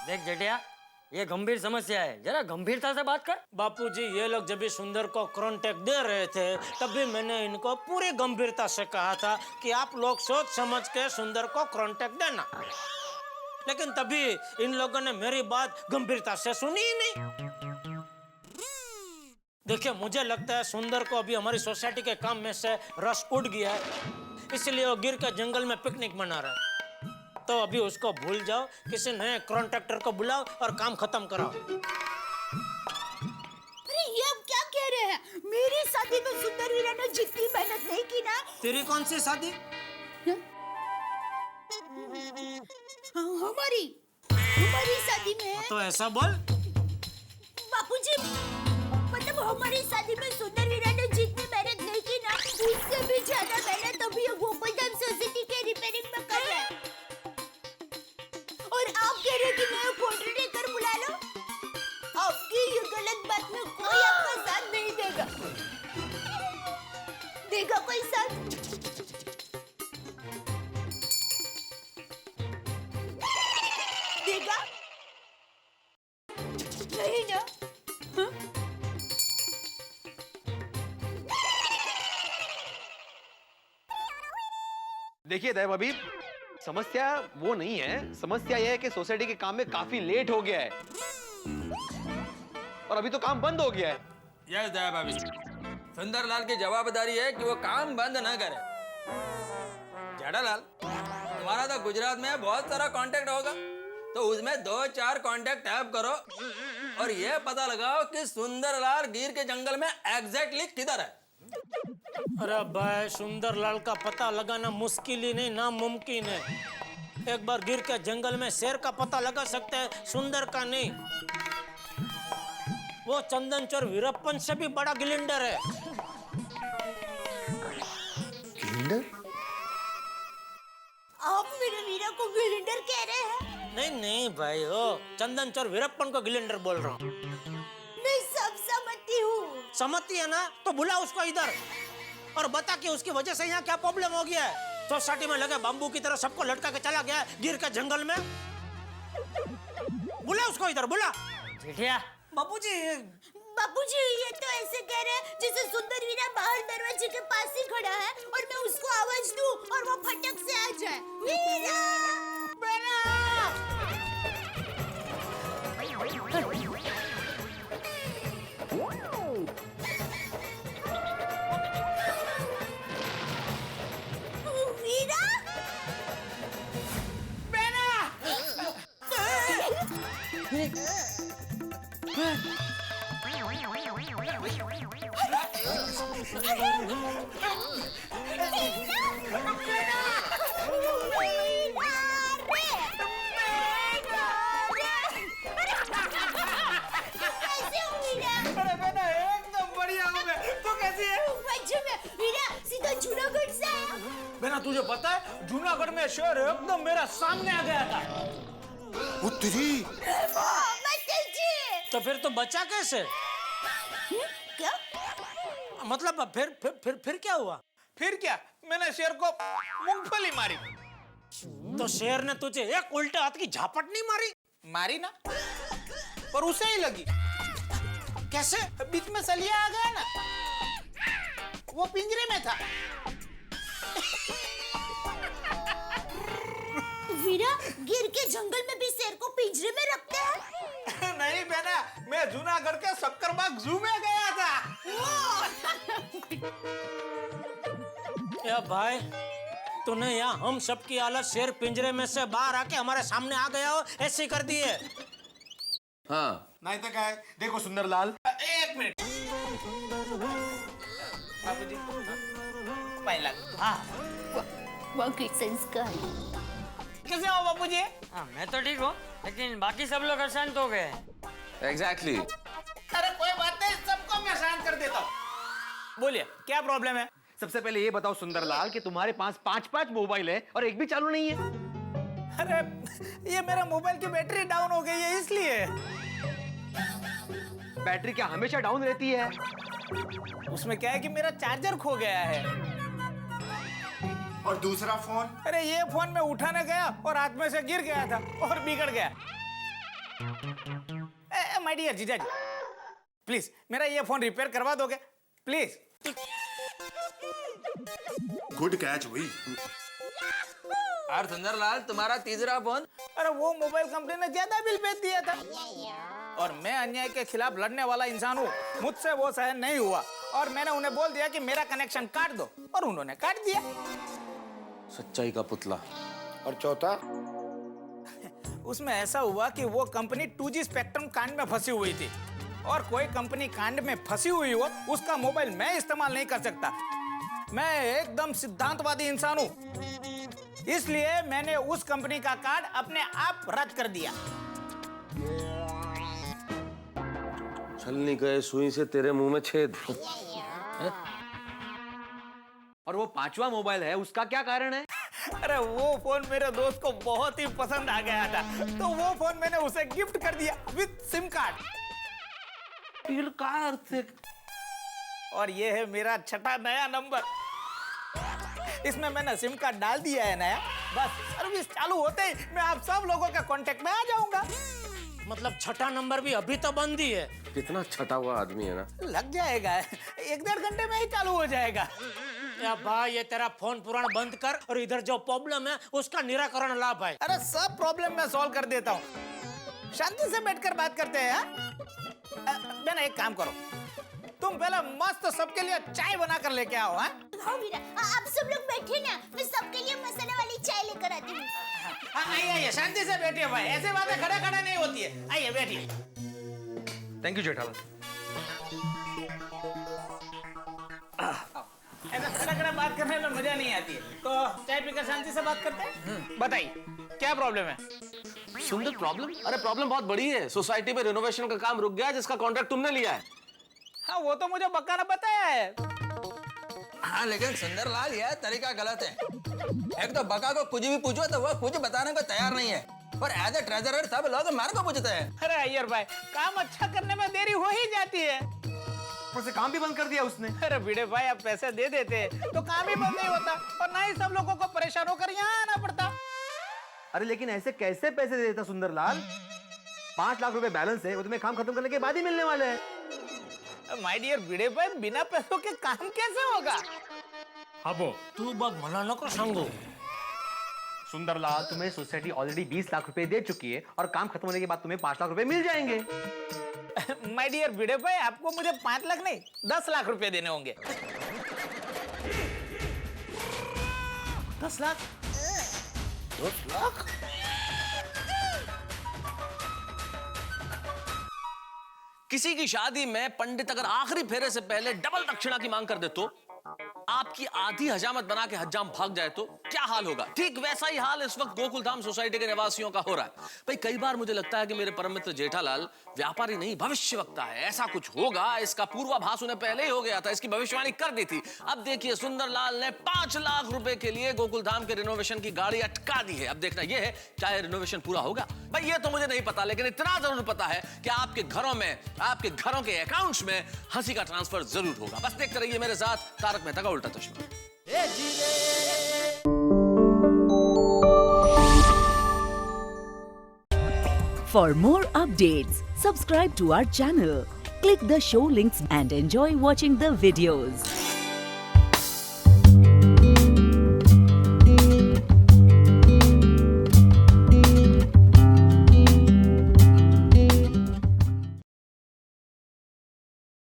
देख जेठिया, ये गंभीर समस्या है, जरा गंभीरता से बात कर। बापूजी ये लोग जब भी सुंदर को कॉन्ट्रैक्ट दे रहे थे तब भी मैंने इनको पूरी गंभीरता से कहा था कि आप लोग सोच समझ के सुंदर को कॉन्ट्रैक्ट देना, लेकिन तभी इन लोगों ने मेरी बात गंभीरता से सुनी ही नहीं। देखिए मुझे लगता है सुंदर को अभी हमारी सोसाइटी के काम में से रस उड़ गया है, इसलिए वो गिर के जंगल में पिकनिक मना रहा है। तो अभी उसको भूल जाओ, किसी नए कॉन्ट्रैक्टर को बुलाओ और काम खत्म कराओ। अरे ये आप क्या कह रहे हैं? मेरी शादी में सुंदर वीरा ने जितनी मेहनत नहीं की ना। तेरी कौन सी शादी? हमारी शादी में। तो ऐसा बोल। बापूजी मतलब हमारी शादी में सुंदर वीरा ने जितनी मेहनत नहीं की ना उससे भी ज्यादा मेहनत अभी गोकुलधाम सोसाइटी के रिपेयरिंग में कर रहे हैं। और आप कह रहे कि मैं कॉन्ट्रैक्टर बुला लो? आपकी ये गलत बात में कोई आपका साथ नहीं देगा। देगा कोई साथ? देगा? नहीं ना? हाँ? देखिए दया भाभी, समस्या वो नहीं है, समस्या यह है कि सोसाइटी के काम में काफी लेट हो गया है और अभी तो काम बंद हो गया है। यस दया भाभी, सुंदरलाल की जवाबदारी है कि वो काम बंद न करे। जेठालाल, तुम्हारा तो गुजरात में बहुत सारा कांटेक्ट होगा, तो उसमें 2-4 कांटेक्ट टैप करो और ये पता लगाओ कि सुंदरलाल गिर के जंगल में एग्जैक्टली किधर है। अरे भाई सुंदरलाल का पता लगाना मुश्किल ही नहीं नामुमकिन है। एक बार गिर के जंगल में शेर का पता लगा सकते हैं, सुंदर का नहीं। वो चंदन चोर वीरप्पन से भी बड़ा गिलिंडर है। गिलिंडर? आप मेरे वीरा को गिलिंडर कह रहे हैं? नहीं नहीं भाई, ओ चंदन चोर वीरप्पन को गिलिंडर बोल रहा हूँ। मैं सब समझती हूँ। समझती है ना? तो बुला उसको इधर और बता कि उसकी वजह से यहाँ क्या प्रॉब्लम हो गया है। सोसाइटी में लगे बाम्बू की तरह सबको लटका के चला गया गिर के जंगल में। बुला उसको इधर, बुला। जेठिया बापूजी ये तो ऐसे कह रहे हैं जैसे सुंदर वीरा बाहर दरवाजे के पास ही खड़ा है और मैं उसको आवाज दूं और वो फटक से आ जाए। वीरा! ना तुझे पता है जूनागढ़ में शेर एकदम मेरा सामने आ गया था। तो फिर तो बचा कैसे? क्या मतलब फिर क्या हुआ? फिर क्या, मैंने शेर को मूंगफली मारी। तो शेर ने तुझे एक उल्टे हाथ की झापट नहीं मारी? मारी ना, पर उसे ही लगी। कैसे? बीच में सलिया आ गया ना, वो पिंजरे में था। वीरा, गिर के जंगल में भी शेर को पिंजरे में रखते हैं? नहीं बेटा, मैं जूनागढ़ के सक्करबाग जू में गया था। या भाई, तूने यहाँ हम सबकी हालत शेर पिंजरे में से बाहर आके हमारे सामने आ गया हो ऐसे कर दी है। हाँ नहीं तो क्या है, देखो सुंदरलाल, एक मिनट बाबूजी, पहला वाकई संस्कार। कैसे हो बाबूजी? हाँ, मैं तो ठीक हूँ, लेकिन बाकी सब लोग अशांत हो गए। एग्जैक्टली। अरे कोई बात नहीं, सबको मैं शांत कर देता हूँ। बोलिए क्या प्रॉब्लम है? सबसे पहले ये बताओ सुंदरलाल कि तुम्हारे पास 5-5 मोबाइल है और एक भी चालू नहीं है। अरे ये मेरा मोबाइल की बैटरी डाउन हो गई है इसलिए। बैटरी क्या हमेशा डाउन रहती है? उसमें क्या है कि मेरा चार्जर खो गया है। और दूसरा फोन? अरे ये फोन मैं उठाने गया और हाथ में से गिर गया था और बिगड़ गया। माय डियर जीजा जी, प्लीज मेरा ये फोन रिपेयर करवा दोगे प्लीज? गुड कैच हुई। और सुंदरलाल, तुम्हारा तीसरा फोन? अरे वो मोबाइल कंपनी ने ज्यादा बिल भेज दिया था और मैं अन्याय के खिलाफ लड़ने वाला इंसान हूँ, मुझसे वो सहन नहीं हुआ और मैंने उन्हें बोल दिया कि मेरा कनेक्शन काट दो और उन्होंने काट दिया। सच्चाई का पुतला। और चौथा? उसमें ऐसा हुआ कि वो कंपनी 2G स्पेक्ट्रम कांड में फंसी हुई थी और कोई कंपनी कांड में फंसी हुई हो उसका मोबाइल मैं इस्तेमाल नहीं कर सकता। मैं एकदम सिद्धांतवादी इंसान हूँ, इसलिए मैंने उस कंपनी का कार्ड अपने आप रद्द कर दिया। छल नहीं गए सुई से तेरे मुंह में छेद। और वो 5वां मोबाइल है, उसका क्या कारण है? अरे वो फोन मेरे दोस्त को बहुत ही पसंद आ गया था तो वो फोन मैंने उसे गिफ्ट कर दिया विद सिम कार्ड। और ये है मेरा छठा नया नंबर, इसमें मैंने सिम कार्ड डाल दिया है नया। बस सर्विस चालू होते ही मैं आप सब लोगों के कांटेक्ट में आ जाऊंगा। मतलब छठा नंबर भी अभी तो बंद ही है। कितना छटा हुआ आदमी है ना। लग जाएगा, 1-1.5 घंटे में ही चालू हो जाएगा। या भाई ये तेरा फोन पुराण बंद कर और इधर जो प्रॉब्लम है उसका निराकरण ला भाई। अरे सब प्रॉब्लम मैं सॉल्व कर देता हूँ, शांति से बैठकर बात करते हैं। बेना एक काम करो, तुम पहले मस्त सबके लिए चाय बना कर लेके आओ। हाँ वीरा, आप सब लोग बैठे ना, मैं सबके लिए मसाला वाली चाय लेकर आती हूँ। आइए शांति से बैठिए भाई, ऐसे बातें खड़े खड़े नहीं होती है। आइए बैठिए। Thank you Jethalal. ऐसा खड़ा खड़ा बात करने में मजा नहीं आती है, तो चाय पीकर शांति से बात करते हैं। बताइए क्या प्रॉब्लम है? सुंदर प्रॉब्लम? अरे प्रॉब्लम बहुत बड़ी है। सोसाइटी में रिनोवेशन का काम रुक गया जिसका कॉन्ट्रैक्ट तुमने लिया है। हाँ वो तो मुझे बक्का ने बताया है। हाँ लेकिन सुंदरलाल यह तरीका गलत है। एक तो बका को कुछ भी पूछो तो वो कुछ बताने को तैयार नहीं है और एज ए ट्रेजरर सब लोग मार को पूछते हैं। अरे अय्यर भाई, काम अच्छा करने में देरी हो ही जाती है। उसे काम भी बंद कर दिया उसने। अरे भिड़े भाई, आप पैसे दे देते तो काम ही बंद नहीं होता और ना ही सब लोगों को परेशान होकर यहाँ आना पड़ता। अरे लेकिन ऐसे कैसे पैसे दे देता सुंदरलाल? 5 लाख रुपए बैलेंस है, वो तुम्हें काम खत्म करने के बाद ही मिलने वाले हैं। माय डियर भिड़े भाई, बिना पैसों के काम कैसे होगा? अबो तू बग मला नको सांगू। सुंदरलाल, तुम्हें सोसाइटी ऑलरेडी 20 लाख रुपए दे चुकी है और काम खत्म होने के बाद तुम्हें 5 लाख रुपए मिल जाएंगे। माय डियर भिड़े भाई, आपको मुझे 5 लाख नहीं 10 लाख रुपए देने होंगे। 10 लाख? 10 लाख? किसी की शादी में पंडित अगर आखिरी फेरे से पहले डबल दक्षिणा की मांग कर दे तो आपकी आधी हजामत बना के हज्जाम भाग जाए तो क्या हाल होगा? ठीक वैसा ही हाल इस वक्त गोकुलधाम सोसाइटी के निवासियों का हो रहा है। भाई कई बार मुझे लगता है कि मेरे परम मित्र जेठालाल व्यापारी नहीं भविष्यवक्ता है। ऐसा कुछ होगा इसका पूर्वाभास उन्हें पहले ही हो गया था, इसकी भविष्यवाणी कर दी थी। अब देखिए सुंदरलाल ने 5 लाख रुपए के लिए गोकुलधाम के रिनोवेशन की गाड़ी अटका दी है। अब देखना यह है क्या ये रिनोवेशन पूरा होगा। भाई ये तो मुझे नहीं पता, लेकिन इतना जरूर पता है कि आपके घरों में, आपके घरों के अकाउंट्स में हंसी का ट्रांसफर जरूर होगा। बस देखते रहिए मेरे साथ तारक मेहता का उल्टा चश्मा। For more updates, subscribe to our channel, click the show links and enjoy watching the videos.